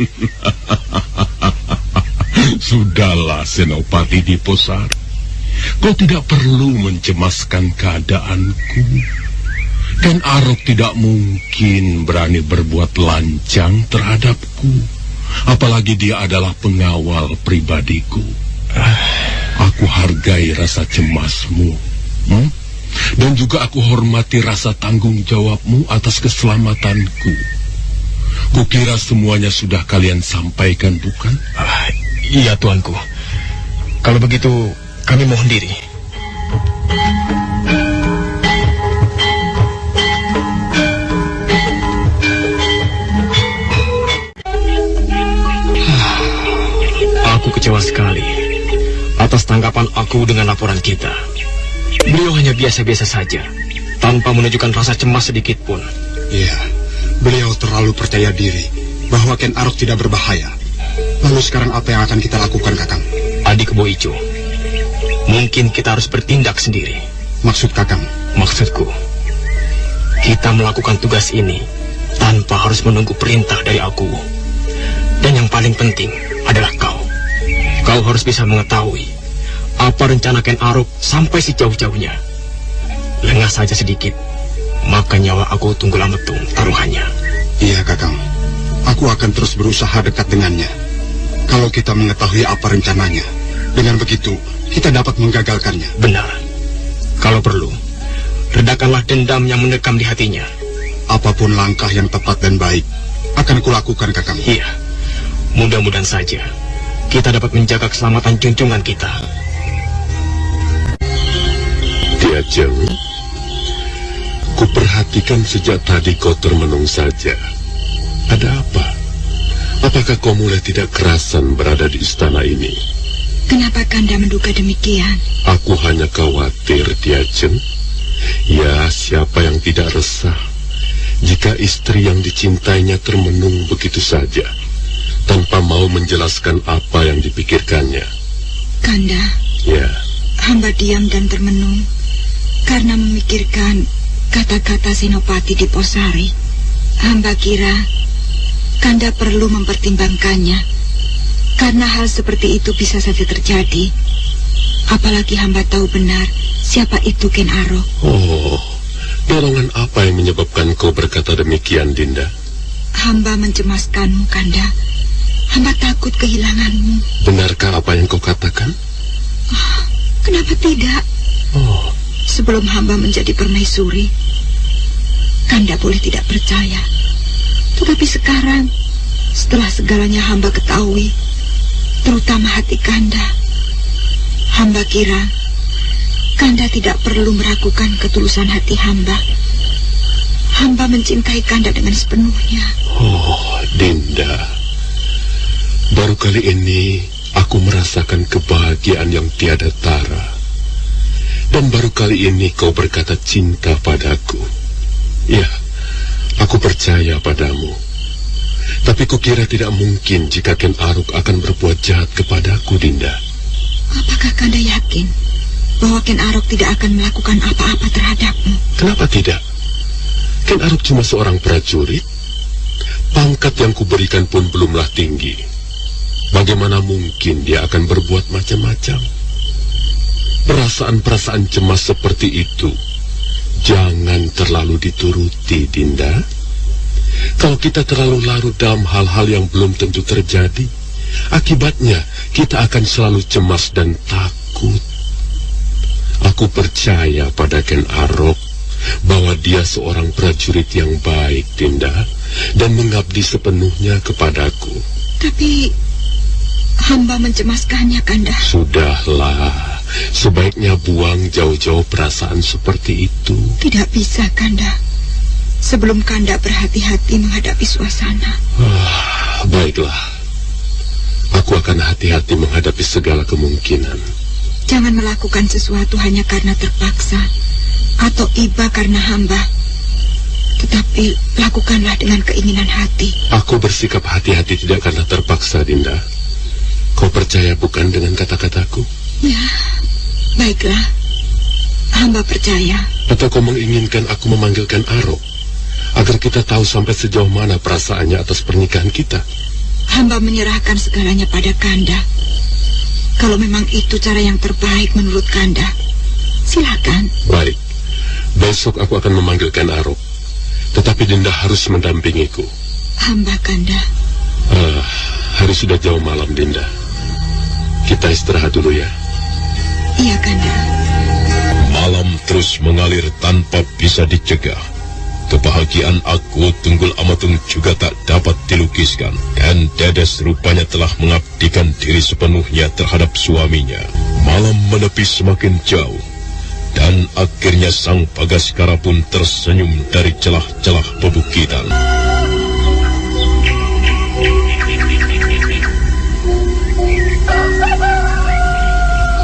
Sudahlah, Senopati Diposar. Kau tidak perlu mencemaskan keadaanku. Ken Arok tidak mungkin berani berbuat lancang terhadapku. Apalagi dia adalah pengawal pribadiku. Aku hargai rasa cemasmu. Dan juga aku hormati rasa tanggung jawabmu atas keselamatanku. Kukira semuanya sudah kalian sampaikan, bukan? Iya, tuanku. Kalau begitu, kami mohon diri. Aku kecewa sekali atas tanggapan aku dengan laporan kita. Beliau hanya biasa-biasa saja, tanpa menunjukkan rasa cemas sedikit pun. Iya, beliau terlalu percaya diri bahwa Ken Arok tidak berbahaya. Lalu sekarang apa yang akan kita lakukan, Kakang? Adik Kebo Ijo, mungkin kita harus bertindak sendiri. Maksud Kakang? Maksudku, kita melakukan tugas ini tanpa harus menunggu perintah dari aku. Dan yang paling penting adalah kau. Kau harus bisa mengetahui apa rencana Ken Arok sampai sejauh-jauhnya. Lengah saja sedikit, maka nyawa aku Tunggul Ametung taruhannya. Iya, Kakang. Aku akan terus berusaha dekat dengannya. Kalau kita mengetahui apa rencananya, dengan begitu kita dapat menggagalkannya. Benar. Kalau perlu, redakanlah dendam yang mendekam di hatinya. Apapun langkah yang tepat dan baik akan kulakukan, Kakang. Iya. Mudah-mudahan saja kita dapat menjaga keselamatan junjungan kita. Diajeng, kuperhatikan sejak tadi kau termenung saja. Ada apa? Apakah kau mulai tidak kerasan berada di istana ini? Kenapa Kanda menduga demikian? Aku hanya khawatir, Diajeng. Ya, siapa yang tidak resah jika istri yang dicintainya termenung begitu saja, tanpa mau menjelaskan apa yang dipikirkannya. Kanda, Ya, hamba diam dan termenung karena memikirkan kata-kata Senopati Diposari. Hamba kira Kanda perlu mempertimbangkannya, karena hal seperti itu bisa saja terjadi. Apalagi hamba tahu benar siapa itu Ken Arok. oh, dorongan apa yang menyebabkan kau berkata demikian, Dinda? Hamba mencemaskanmu, Kanda. Hamba takut kehilanganmu. Benarkah apa yang kau katakan? Kenapa tidak? Oh, Sebelum hamba menjadi permaisuri, Kanda boleh tidak percaya. Tetapi sekarang, setelah segalanya hamba ketahui, terutama hati Kanda, hamba kira Kanda tidak perlu meragukan ketulusan hati hamba. Hamba mencintai Kanda dengan sepenuhnya. oh, Dinda. Baru kali ini aku merasakan kebahagiaan yang tiada tara. Dan baru kali ini kau berkata cinta padaku. Ya, aku percaya padamu. Tapi kukira tidak mungkin jika Ken Arok akan berbuat jahat kepadaku, Dinda. Apakah Kanda yakin bahwa Ken Arok tidak akan melakukan apa-apa terhadapmu? Kenapa tidak? Ken Arok cuma seorang prajurit. Pangkat yang kuberikan pun belumlah tinggi. Bagaimana mungkin dia akan berbuat macam-macam? Perasaan-perasaan cemas seperti itu jangan terlalu dituruti, Dinda. Kalau kita terlalu larut dalam hal-hal yang belum tentu terjadi, akibatnya kita akan selalu cemas dan takut. Aku percaya pada Ken Arok bahwa dia seorang prajurit yang baik, Dinda, dan mengabdi sepenuhnya kepadaku. Tapi hamba mencemaskannya, Kanda. Sudahlah, sebaiknya buang jauh-jauh perasaan seperti itu. Tidak bisa, Kanda. Sebelum Kanda berhati-hati menghadapi suasana. Baiklah. Aku akan hati-hati menghadapi segala kemungkinan. Jangan melakukan sesuatu hanya karena terpaksa atau iba karena hamba. Tetapi lakukanlah dengan keinginan hati. Aku bersikap hati-hati tidak karena terpaksa, Dinda. Kau percaya bukan dengan kata-kataku? Ya, baiklah. Hamba percaya. Atau kau menginginkan aku memanggilkan Arok agar kita tahu sampai sejauh mana perasaannya atas pernikahan kita? Hamba menyerahkan segalanya pada Kanda. Kalau memang itu cara yang terbaik menurut Kanda, silakan. Baik. Besok aku akan memanggilkan Arok. Tetapi Dinda harus mendampingiku. Hamba, Kanda. Hari sudah jauh malam, Dinda. Kita istirahat dulu ya. Iya, Kanda. Malam terus mengalir tanpa bisa dicegah. Kebahagiaan aku Tunggul Amatung juga tak dapat dilukiskan. Dan Dedes rupanya telah mengabdikan diri sepenuhnya terhadap suaminya. Malam menepi semakin jauh. Dan akhirnya Sang Bagaskara pun tersenyum dari celah-celah pebukitan.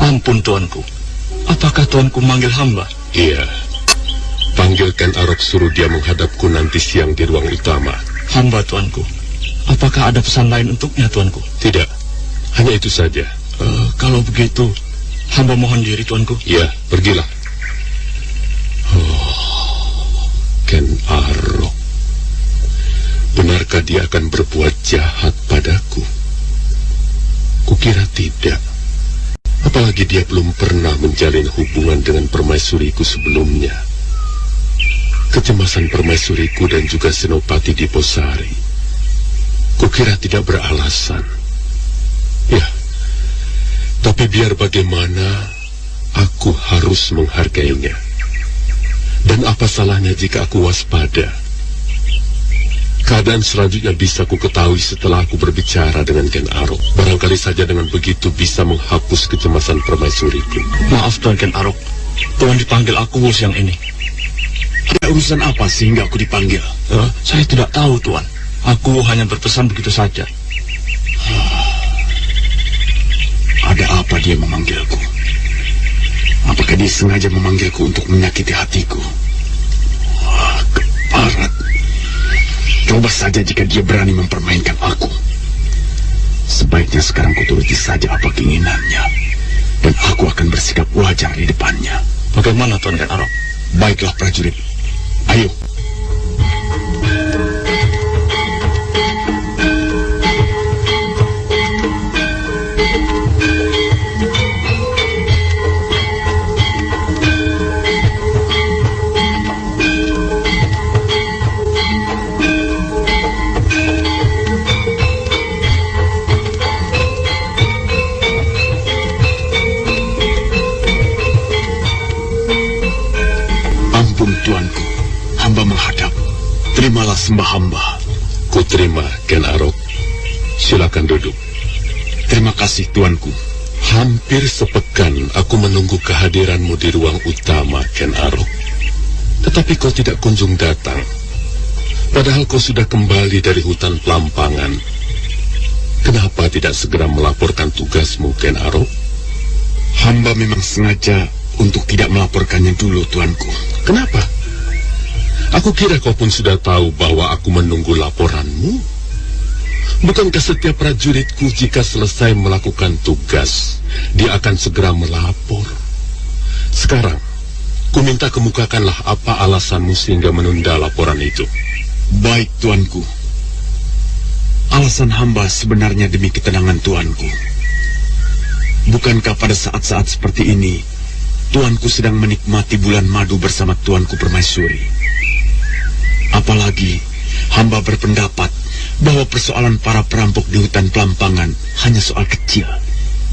Ampun, tuanku. Apakah tuanku manggil hamba? Iya. Panggilkan Arok, suruh dia menghadapku nanti siang di ruang utama. Hamba, tuanku. Apakah ada pesan lain untuknya, tuanku? Tidak. Hanya itu saja. Kalau begitu, hamba mohon diri, tuanku. Ya, pergilah. Ken Arok. Benarkah dia akan berbuat jahat padaku? Kukira tidak. Apalagi dia belum pernah menjalin hubungan dengan permaisuriku sebelumnya. Kecemasan permaisuriku dan juga Senopati Diposari, kukira tidak beralasan. Ya, tapi biar bagaimana, aku harus menghargainya. Dan apa salahnya jika aku waspada? Keadaan selanjutnya bisa ku ketahui setelah aku berbicara dengan Ken Arok. Barangkali saja dengan begitu bisa menghapus kecemasan permaisuriku. Maaf, Tuan Ken Arok. Tuan dipanggil aku siang ini. Ada urusan apa sehingga aku dipanggil? Saya tidak tahu, Tuan. Aku hanya berpesan begitu saja. Ada apa dia memanggilku? Apakah dia sengaja memanggilku untuk menyakiti hatiku? Keparat. Coba saja jika dia berani mempermainkan aku. Sebaiknya sekarang kuturuti saja apa keinginannya. Dan aku akan bersikap wajar di depannya. Bagaimana, Tuan Ken Arok? Baiklah, prajurit. Ayo. Tuanku, hamba menghadap. Terimalah sembah hamba. Ku terima, Ken Arok. Silakan duduk. Terima kasih, tuanku. Hampir sepekan aku menunggu kehadiranmu di ruang utama, Ken Arok. Tetapi kau tidak kunjung datang. Padahal kau sudah kembali dari hutan Pelampangan. Kenapa tidak segera melaporkan tugasmu, Ken Arok? Hamba memang sengaja untuk tidak melaporkannya dulu, tuanku. Kenapa? Aku kira kau pun sudah tahu bahwa aku menunggu laporanmu. Bukankah setiap prajuritku jika selesai melakukan tugas, dia akan segera melapor? Sekarang, ku minta kemukakanlah apa alasanmu sehingga menunda laporan itu. Baik, tuanku. alasan hamba sebenarnya demi ketenangan tuanku. Bukankah pada saat-saat seperti ini, tuanku sedang menikmati bulan madu bersama tuanku Permaisuri? Apalagi, hamba berpendapat bahwa persoalan para perampok di hutan Pelampangan hanya soal kecil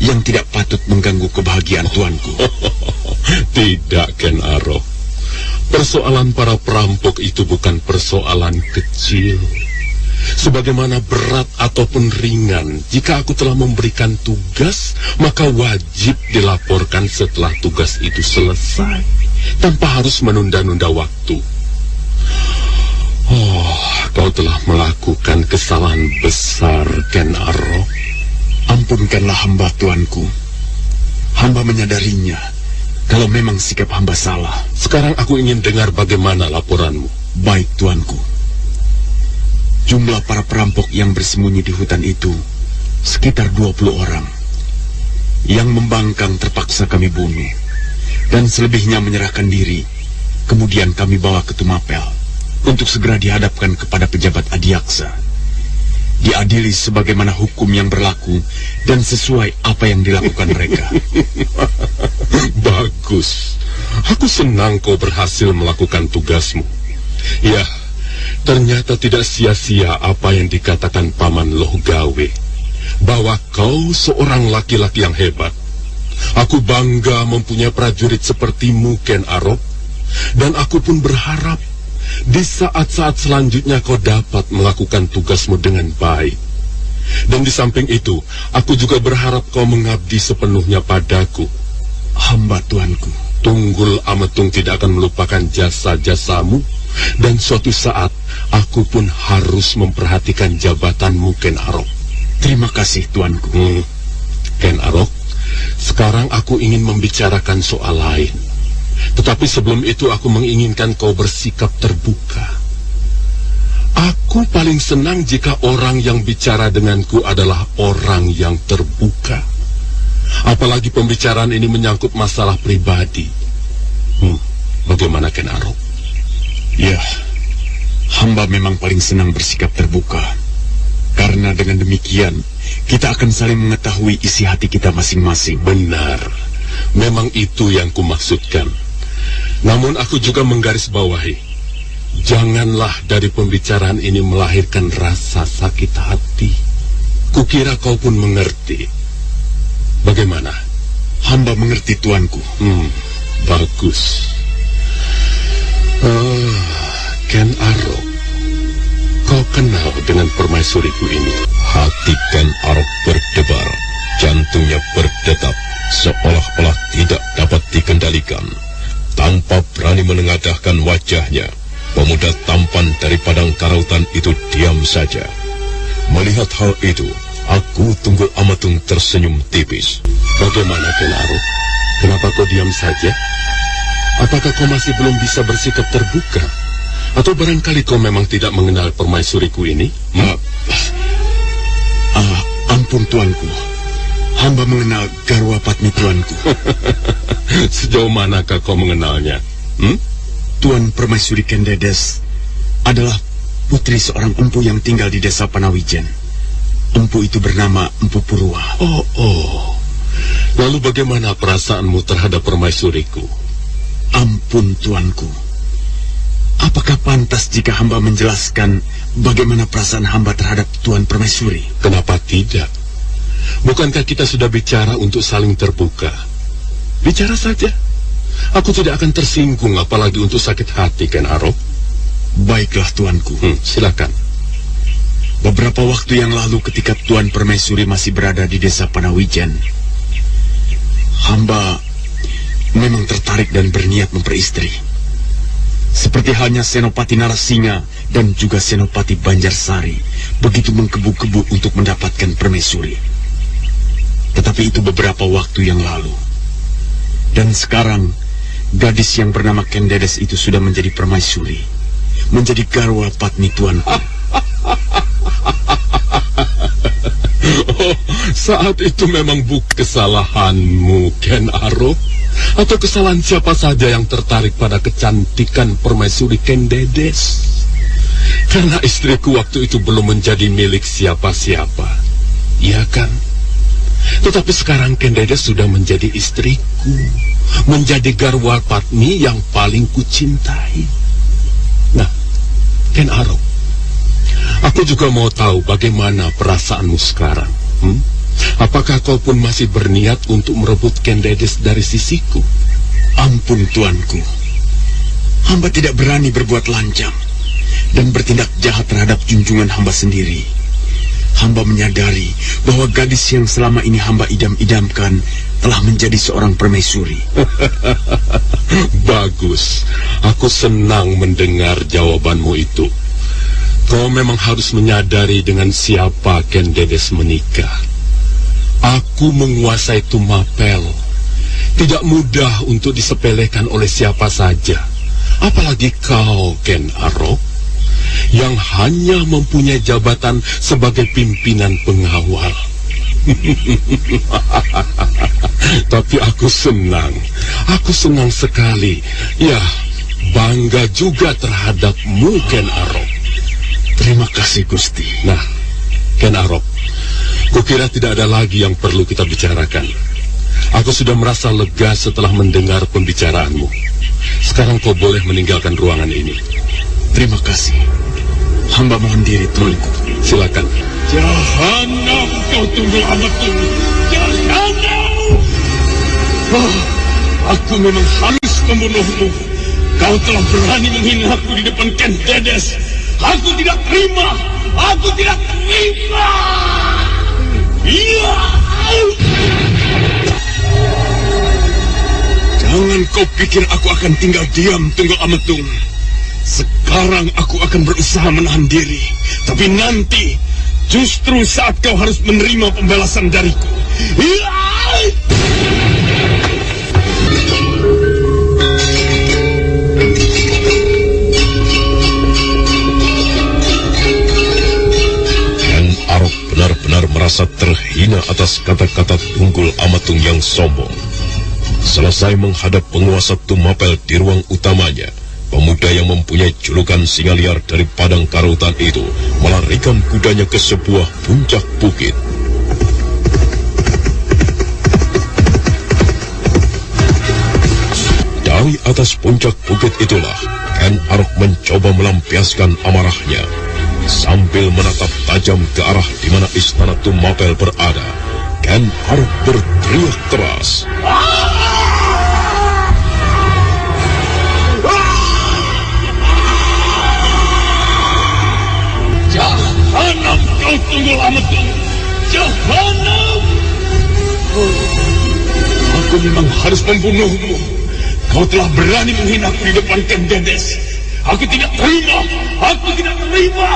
yang tidak patut mengganggu kebahagiaan tuanku. Tidak, Ken Arok. Persoalan para perampok itu bukan persoalan kecil. Sebagaimana berat ataupun ringan, jika aku telah memberikan tugas, maka wajib dilaporkan setelah tugas itu selesai, tanpa harus menunda-nunda waktu. Oh, kau telah melakukan kesalahan besar, Ken Arok. Ampunkanlah hamba, tuanku. Hamba menyadarinya kalau memang sikap hamba salah. Sekarang aku ingin dengar bagaimana laporanmu. Baik, tuanku. Jumlah para perampok yang bersembunyi di hutan itu sekitar 20 orang. Yang membangkang terpaksa kami bunuh, dan selebihnya menyerahkan diri. Kemudian kami bawa ke Tumapel untuk segera dihadapkan kepada pejabat adiaksa. Diadili sebagaimana hukum yang berlaku dan sesuai apa yang dilakukan mereka. Bagus. Aku senang kau berhasil melakukan tugasmu. Ya, ternyata tidak sia-sia apa yang dikatakan Paman Lohgawe, bahwa kau seorang laki-laki yang hebat. Aku bangga mempunyai prajurit sepertimu, Ken Arok, dan aku pun berharap di saat-saat selanjutnya kau dapat melakukan tugasmu dengan baik. Dan di samping itu, aku juga berharap kau mengabdi sepenuhnya padaku. Hamba, tuanku. Tunggul Ametung tidak akan melupakan jasa-jasamu, dan suatu saat aku pun harus memperhatikan jabatanmu, Ken Arok. Terima kasih, tuanku. Ken Arok, sekarang aku ingin membicarakan soal lain. Tetapi sebelum itu aku menginginkan kau bersikap terbuka. Aku paling senang jika orang yang bicara denganku adalah orang yang terbuka. Apalagi pembicaraan ini menyangkut masalah pribadi. Bagaimana, Ken Arok? Ya, hamba memang paling senang bersikap terbuka. Karena dengan demikian, kita akan saling mengetahui isi hati kita masing-masing. Benar, memang itu yang kumaksudkan. Namun aku juga menggarisbawahi, janganlah dari pembicaraan ini melahirkan rasa sakit hati. Kukira kau pun mengerti. Bagaimana? Hamba mengerti, tuanku. Bagus. Ken Arok, kau kenal dengan permaisuriku ini? Hati Ken Arok berdebar, jantungnya berdetak, seolah-olah tidak dapat dikendalikan. Tanpa berani menengadahkan wajahnya, pemuda tampan dari padang karautan itu diam saja. Melihat hal itu, aku Tunggul Ametung tersenyum tipis. Bagaimana, Ken Arok? Kenapa kau diam saja? Apakah kau masih belum bisa bersikap terbuka? Atau barangkali kau memang tidak mengenal permaisuriku ini? Ampun, tuanku. Hamba mengenal Garwa Patni, tuanku. Sejauh manakah kau mengenalnya? Tuan Permaisuri Kendedes adalah putri seorang empu yang tinggal di desa Panawijen. Empu itu bernama Empu Purwa. Oh. Lalu bagaimana perasaanmu terhadap permaisuriku? Ampun, tuanku. Apakah pantas jika hamba menjelaskan bagaimana perasaan hamba terhadap Tuan Permaisuri? Kenapa tidak? Bukankah kita sudah bicara untuk saling terbuka? Bicara saja. Aku tidak akan tersinggung, apalagi untuk sakit hati, Ken Arok. Baiklah, tuanku. Silakan. Beberapa waktu yang lalu ketika Tuan Permaisuri masih berada di desa Panawijen, hamba memang tertarik dan berniat memperistri. Seperti halnya Senopati Narasinga dan juga Senopati Banjarsari begitu mengkebu-kebu untuk mendapatkan Permaisuri. Tetapi itu beberapa waktu yang lalu. Dan sekarang, gadis yang bernama Kendedes itu sudah menjadi permaisuri, menjadi Garwa Patni, tuanku. Saat itu memang bukan kesalahanmu, Ken Arok. Atau kesalahan siapa saja yang tertarik pada kecantikan permaisuri Kendedes. Karena istriku waktu itu belum menjadi milik siapa-siapa. Iya kan? Tetapi sekarang Ken Dedes sudah menjadi istriku, menjadi garwa Patmi yang paling kucintai. Nah, Ken Arok, aku juga mau tahu bagaimana perasaanmu sekarang. Apakah kau pun masih berniat untuk merebut Ken Dedes dari sisiku? Ampun tuanku, hamba tidak berani berbuat lancang dan bertindak jahat terhadap junjungan hamba sendiri. Hamba menyadari bahwa gadis yang selama ini hamba idam-idamkan telah menjadi seorang permaisuri. Bagus, aku senang mendengar jawabanmu itu. Kau memang harus menyadari dengan siapa Ken Dedes menikah. Aku menguasai Tumapel. Tidak mudah untuk disepelekan oleh siapa saja. Apalagi kau, Ken Arok, yang hanya mempunyai jabatan sebagai pimpinan pengawal. Tapi aku senang sekali. Ya, bangga juga terhadapmu, Ken Arok. Terima kasih, Gusti. Nah, Ken Arok, kukira tidak ada lagi yang perlu kita bicarakan. Aku sudah merasa lega setelah mendengar pembicaraanmu. Sekarang kau boleh meninggalkan ruangan ini. Terima kasih. Hamba mohon diri, tuanku. Silakan. Jahanam, kau tunggu amat tunggu. Jahanam! Aku memang harus membunuhmu. Kau telah berani menghina aku di depan Ken Dedes. Aku tidak terima. Aku tidak terima. Iya. Jangan kau pikir aku akan tinggal diam, Tunggul Ametung. Sekarang aku akan berusaha menahan diri. Tapi nanti, justru saat kau harus menerima pembalasan dariku. Ken Arok benar-benar merasa terhina atas kata-kata Tunggul Ametung yang sombong. Selesai menghadap penguasa Tumapel di ruang utamanya, pemuda yang mempunyai julukan singa liar dari padang karutan itu melarikan kudanya ke sebuah puncak bukit. Dari atas puncak bukit itulah, Ken Arok mencoba melampiaskan amarahnya. Sambil menatap tajam ke arah di mana istana Tumapel berada, Ken Arok berteriak keras. Jahanam, kau Tunggul Ametung. Jahanam! Aku memang harus membunuhmu. Kau telah berani menghinaku di depan Ken Dedes. Aku tidak terima. Aku tidak terima.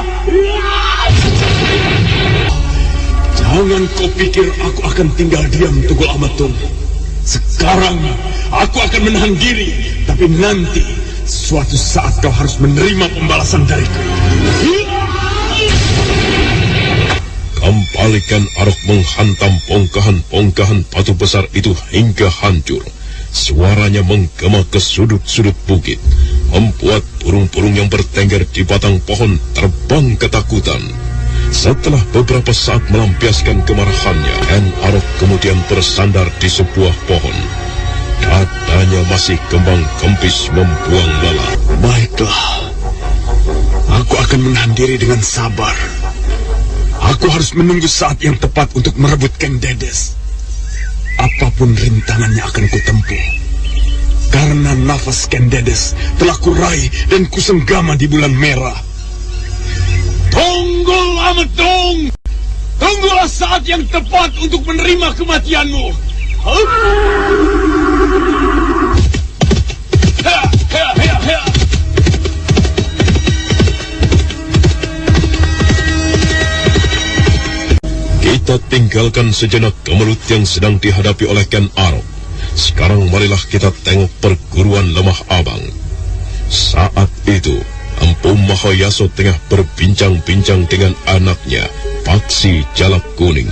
Jangan kau pikir aku akan tinggal diam, Tunggul Ametung. Sekarang aku akan menahan diri. Tapi nanti, suatu saat kau harus menerima pembalasan dariku. Kembali Ken Arok menghantam bongkahan-bongkahan batu besar itu hingga hancur. Suaranya menggema ke sudut-sudut bukit, membuat burung-burung yang bertengger di batang pohon terbang ketakutan. Setelah beberapa saat melampiaskan kemarahannya, Ken Arok kemudian bersandar di sebuah pohon. Dadanya masih kembang-kempis membuang lelah. Baiklah, aku akan menahan diri dengan sabar. Aku harus menunggu saat yang tepat untuk merebut Ken Dedes. Apapun rintangannya akan kutempuh. Karena nafas Ken Dedes telah kurai dan kusenggama di bulan merah. Tunggul Ametung! Tunggulah saat yang tepat untuk menerima kematianmu. Kita tinggalkan sejenak kemelut yang sedang dihadapi oleh Ken Arok. Sekarang marilah kita tengok perguruan Lemah Abang. Saat itu, Empu Mahayaso tengah berbincang-bincang dengan anaknya, Paksi Jalak Kuning.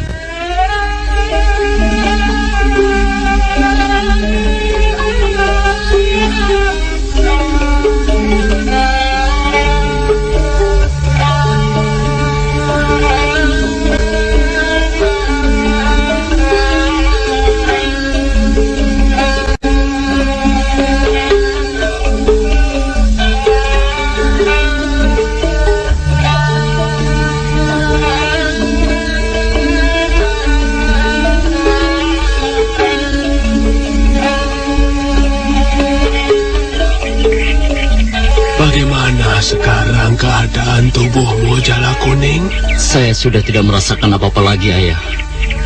Saya sudah tidak merasakan apa-apa lagi, Ayah.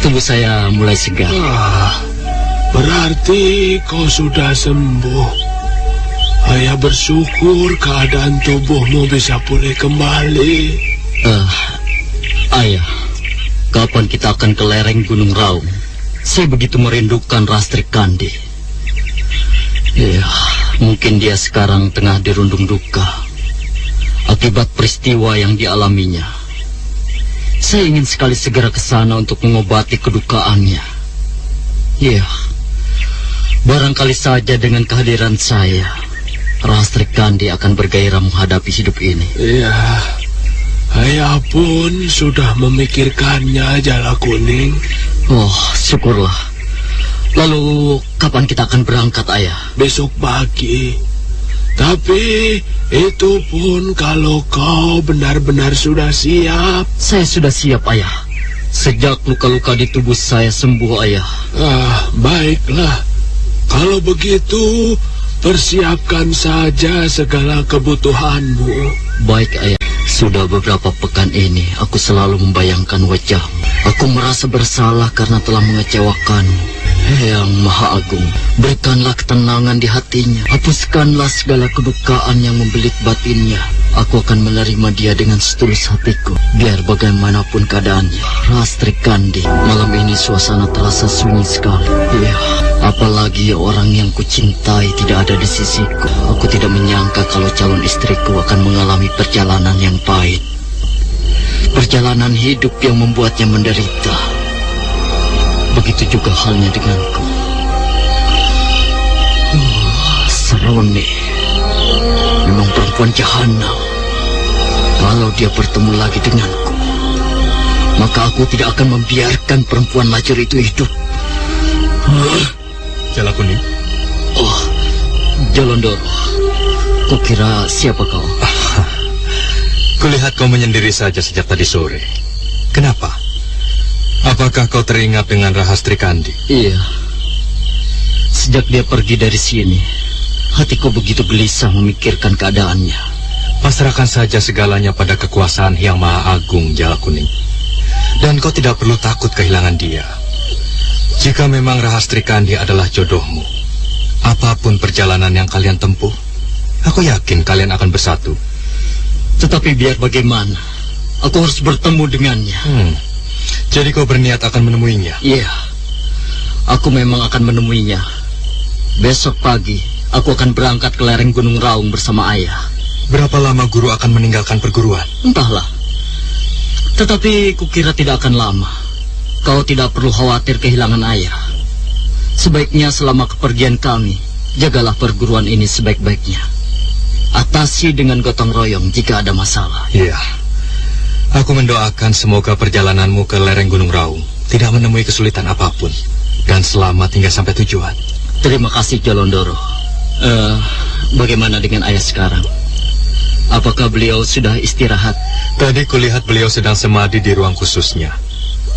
Tubuh saya mulai segar. Berarti kau sudah sembuh. Ayah bersyukur keadaan tubuhmu bisa pulih kembali. Ayah, kapan kita akan ke lereng Gunung Raung? Saya begitu merindukan Rastri Kandi. Ya, mungkin dia sekarang tengah dirundung duka akibat peristiwa yang dialaminya. Saya ingin sekali segera ke sana untuk mengobati kedukaannya. Ya, barangkali saja dengan kehadiran saya, Rastri Kandi akan bergairah menghadapi hidup ini. Iya, Ayah pun sudah memikirkannya, Jala Kuning. Oh, syukurlah. Lalu, kapan kita akan berangkat, Ayah? Besok pagi. Tapi, itu pun kalau kau benar-benar sudah siap. Saya sudah siap, Ayah. Sejak luka-luka di tubuh saya sembuh, Ayah. Baiklah. Kalau begitu, persiapkan saja segala kebutuhanmu. Baik, Ayah. Sudah beberapa pekan ini, aku selalu membayangkan wajahmu. Aku merasa bersalah karena telah mengecewakanmu. Yang Maha Agung, berikanlah ketenangan di hatinya. Hapuskanlah segala kedukaan yang membelit batinnya. Aku akan menerima dia dengan setulus hatiku, biar bagaimanapun keadaannya. Rastri Kandi, malam ini suasana terasa sunyi sekali. Ya, apalagi orang yang kucintai tidak ada di sisiku. Aku tidak menyangka kalau calon istriku akan mengalami perjalanan yang pahit. Perjalanan hidup yang membuatnya menderita. Begitu juga halnya denganku. Seroni memang perempuan jahanam. Kalau dia bertemu lagi denganku, maka aku tidak akan membiarkan perempuan lacur itu hidup. Jala Kuning. Oh, Jalondoro. Kukira siapa kau? Kulihat kau menyendiri saja sejak tadi sore. Kenapa? Apakah kau teringat dengan Rahastri Kandi? Iya. Sejak dia pergi dari sini, hatiku begitu gelisah memikirkan keadaannya. Pasrahkan saja segalanya pada kekuasaan Yang Maha Agung, Jala Kuning. Dan kau tidak perlu takut kehilangan dia. Jika memang Rahastri Kandi adalah jodohmu, apapun perjalanan yang kalian tempuh, aku yakin kalian akan bersatu. Tetapi biar bagaimana, aku harus bertemu dengannya. Jadi kau berniat akan menemuinya? Iya, aku memang akan menemuinya. Besok pagi, aku akan berangkat ke lereng Gunung Raung bersama Ayah. Berapa lama guru akan meninggalkan perguruan? Entahlah. Tetapi kukira tidak akan lama. Kau tidak perlu khawatir kehilangan Ayah. Sebaiknya selama kepergian kami, jagalah perguruan ini sebaik-baiknya. Atasi dengan gotong royong jika ada masalah. Iya. Aku mendoakan semoga perjalananmu ke lereng Gunung Raung tidak menemui kesulitan apapun dan selamat hingga sampai tujuan. Terima kasih, Jalondoro. Bagaimana dengan Ayah sekarang? Apakah beliau sudah istirahat? Tadi kulihat beliau sedang semadi di ruang khususnya.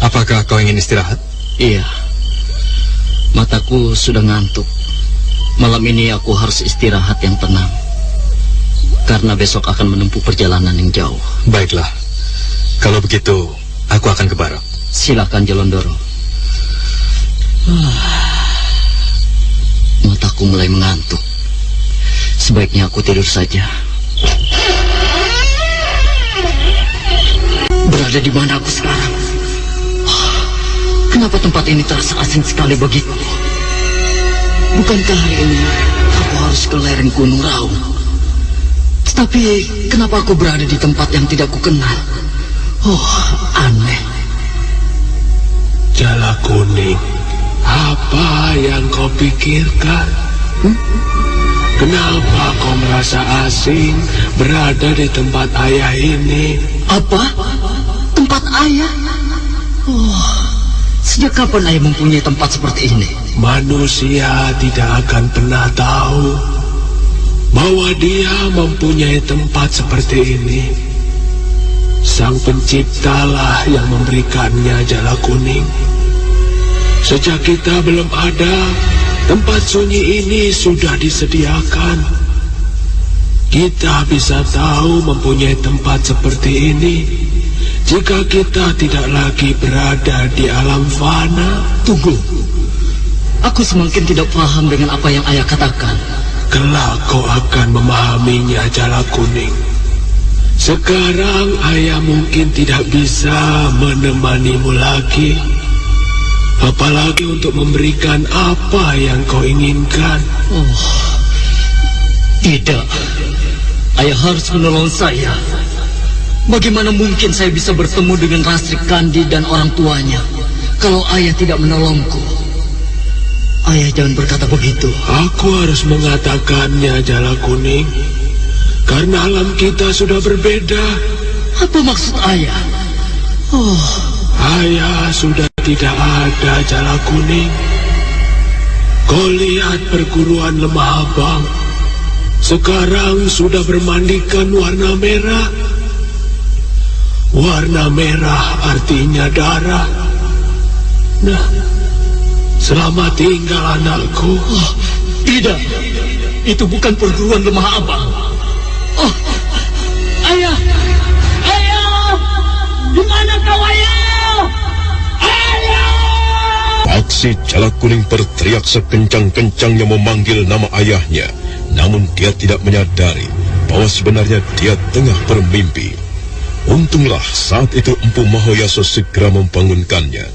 Apakah kau ingin istirahat? Iya. Mataku sudah ngantuk. Malam ini aku harus istirahat yang tenang. Karena besok akan menempuh perjalanan yang jauh. Baiklah. Kalau begitu, aku akan ke barak. Silakan, Jalondoro. Mataku mulai mengantuk. Sebaiknya aku tidur saja. Berada di mana aku sekarang? Kenapa tempat ini terasa asing sekali bagiku? Bukankah hari ini aku harus ke lereng Gunung Raung? Tetapi kenapa aku berada di tempat yang tidak kukenal? Oh, aneh. Jala Kuning, apa yang kau pikirkan? Kenapa kau merasa asing berada di tempat Ayah ini? Apa? Tempat Ayah? Oh, sejak kapan Ayah mempunyai tempat seperti ini? Manusia tidak akan pernah tahu bahwa dia mempunyai tempat seperti ini. Sang Penciptalah yang memberikannya, Jala Kuning. Sejak kita belum ada, tempat sunyi ini sudah disediakan. Kita bisa tahu mempunyai tempat seperti ini jika kita tidak lagi berada di alam fana. Tunggu. Aku semakin tidak paham dengan apa yang ayah katakan. Kelak kau akan memahaminya, Jala Kuning. Sekarang ayah mungkin tidak bisa menemanimu lagi, apalagi untuk memberikan apa yang kau inginkan. Oh, tidak. Ayah harus menolong saya. Bagaimana mungkin saya bisa bertemu dengan Rastri Kandi dan orang tuanya kalau ayah tidak menolongku? Ayah jangan berkata begitu. Aku harus mengatakannya, Jala Kuning, karena alam kita sudah berbeda. Apa maksud ayah? Oh, ayah sudah tidak ada, Jala Kuning. Kau lihat perguruan Lemah Abang sekarang sudah bermandikan warna merah. Warna merah artinya darah. Nah, selamat tinggal anakku. Oh, tidak, itu bukan perguruan Lemah Abang. Oh, ayah, ayah, di mana kau ayah? Ayah! Paksi Jala Kuning berteriak sekencang-kencangnya memanggil nama ayahnya, namun dia tidak menyadari bahwa sebenarnya dia tengah bermimpi. Untunglah saat itu Empu Mahoyaso segera membangunkannya.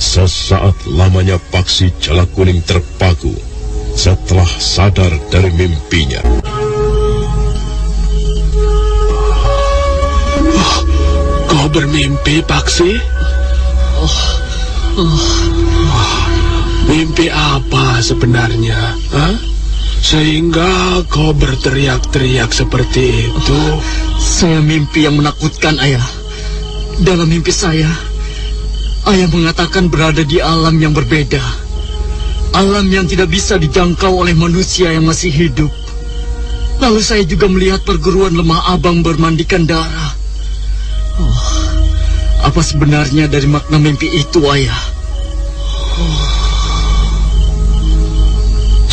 Sesaat lamanya Paksi Jala Kuning terpaku setelah sadar dari mimpinya. Oh, kau bermimpi, Paksi? Mimpi apa sebenarnya? Sehingga kau berteriak-teriak seperti itu? Saya mimpi yang menakutkan, ayah. Dalam mimpi saya, ayah mengatakan berada di alam yang berbeda. Alam yang tidak bisa dijangkau oleh manusia yang masih hidup. Lalu saya juga melihat perguruan Lemah Abang bermandikan darah. Oh, apa sebenarnya dari makna mimpi itu, ayah?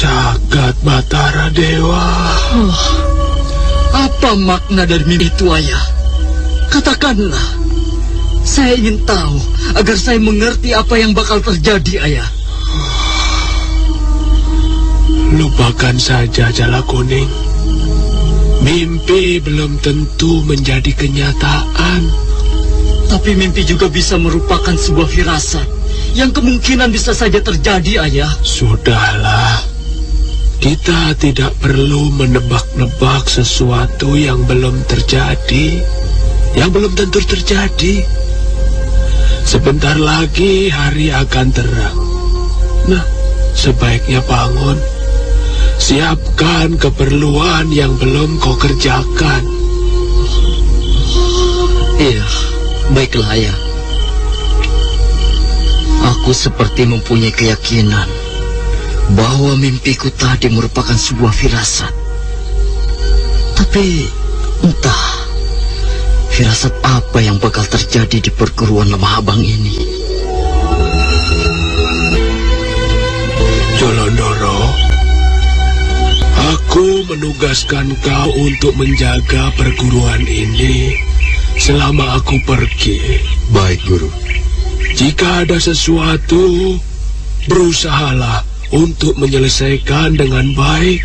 Jagat Batara Dewa. Oh, apa makna dari mimpi itu, ayah? Katakanlah. Saya ingin tahu agar saya mengerti apa yang bakal terjadi, ayah. Lupakan saja, Jala Kuning. Mimpi belum tentu menjadi kenyataan. Tapi mimpi juga bisa merupakan sebuah firasat yang kemungkinan bisa saja terjadi, ayah. Sudahlah. Kita tidak perlu menebak-nebak sesuatu yang belum terjadi, yang belum tentu terjadi. Sebentar lagi hari akan terang. Nah, sebaiknya bangun. Siapkan keperluan yang belum kau kerjakan. Iya, baiklah, ayah. Aku seperti mempunyai keyakinan bahwa mimpiku tadi merupakan sebuah firasat. Tapi entah firasat apa yang bakal terjadi di perguruan Lemah Abang ini. Jolondoro, aku menugaskan kau untuk menjaga perguruan ini selama aku pergi. Baik, Guru. Jika ada sesuatu, berusahalah untuk menyelesaikan dengan baik.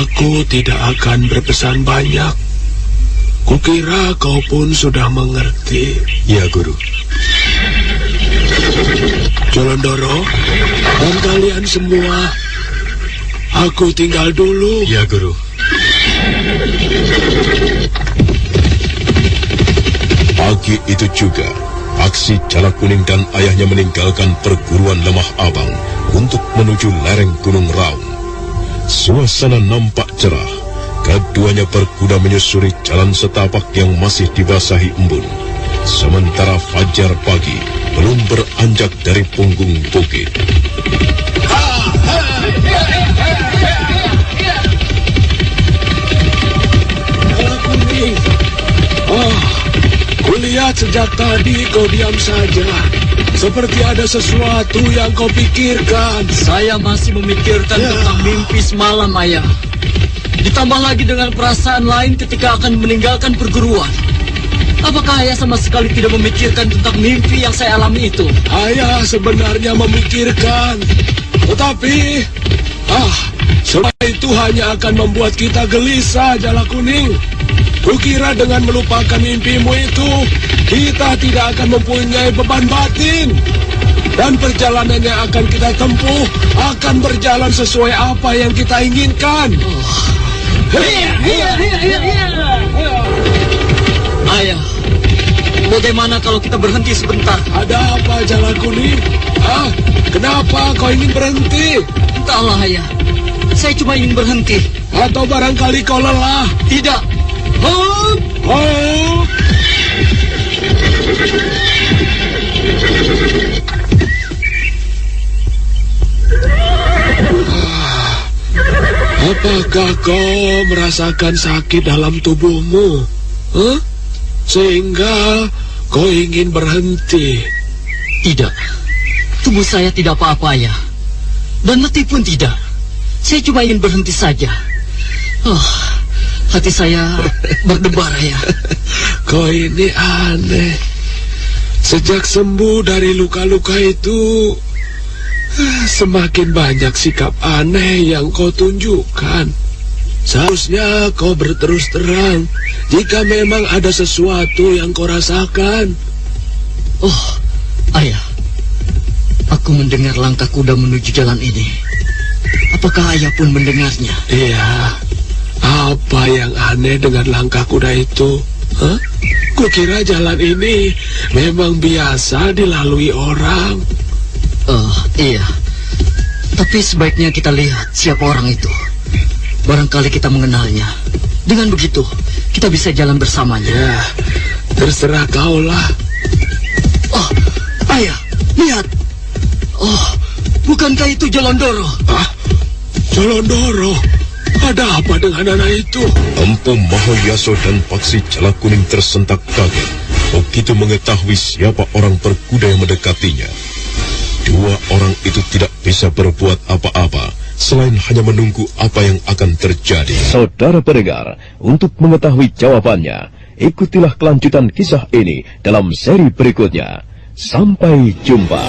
Aku tidak akan berpesan banyak. Kukira kau pun sudah mengerti. Ya, Guru. Jolondoro, dan kalian semua, aku tinggal dulu. Ya, Guru. Pagi itu juga, Paksi Jala Kuning dan ayahnya meninggalkan perguruan Lemah Abang untuk menuju lereng Gunung Raung. Suasana nampak cerah. Keduanya berkuda menyusuri jalan setapak yang masih dibasahi embun. Sementara fajar pagi belum beranjak dari punggung bukit. Jala Kuning, kulihat sejak tadi kau diam saja. Seperti ada sesuatu yang kau pikirkan. Saya masih memikirkan tentang mimpi semalam, ayah. Ditambah lagi dengan perasaan lain ketika akan meninggalkan perguruan. Apakah ayah sama sekali tidak memikirkan tentang mimpi yang saya alami itu? Ayah sebenarnya memikirkan, tetapi semua itu hanya akan membuat kita gelisah, Jala Kuning. Kukira dengan melupakan mimpimu itu, kita tidak akan mempunyai beban batin. Dan perjalanan yang akan kita tempuh akan berjalan sesuai apa yang kita inginkan. Ayah, bagaimana kalau kita berhenti sebentar? Ada apa, Jala Kuning? Kenapa kau ingin berhenti? Entahlah, ayah. Saya cuma ingin berhenti. Atau barangkali kau lelah? Tidak. Apakah kau merasakan sakit dalam tubuhmu? Sehingga kau ingin berhenti? Tidak. Tubuh saya tidak apa-apa, ya. Dan letih pun tidak. Saya cuma ingin berhenti saja. Hati saya berdebar, ya. Kau ini aneh. Sejak sembuh dari luka-luka itu, semakin banyak sikap aneh yang kau tunjukkan. Seharusnya kau berterus terang jika memang ada sesuatu yang kau rasakan. Ayah, aku mendengar langkah kuda menuju jalan ini. Apakah ayah pun mendengarnya? Iya. Apa yang aneh dengan langkah kuda itu? Kukira jalan ini memang biasa dilalui orang. Iya. Tapi sebaiknya kita lihat siapa orang itu. Barangkali kita mengenalnya. Dengan begitu, kita bisa jalan bersamanya. Ya, terserah kaulah. Ayah, lihat. Bukankah itu Jolondoro? Jolondoro? Ada apa dengan anak itu? Empu Mahayaso dan Paksi Jala Kuning tersentak kaget begitu mengetahui siapa orang berkuda yang mendekatinya. Dua orang itu tidak bisa berbuat apa-apa selain hanya menunggu apa yang akan terjadi. Saudara pendengar, untuk mengetahui jawabannya, ikutilah kelanjutan kisah ini dalam seri berikutnya. Sampai jumpa.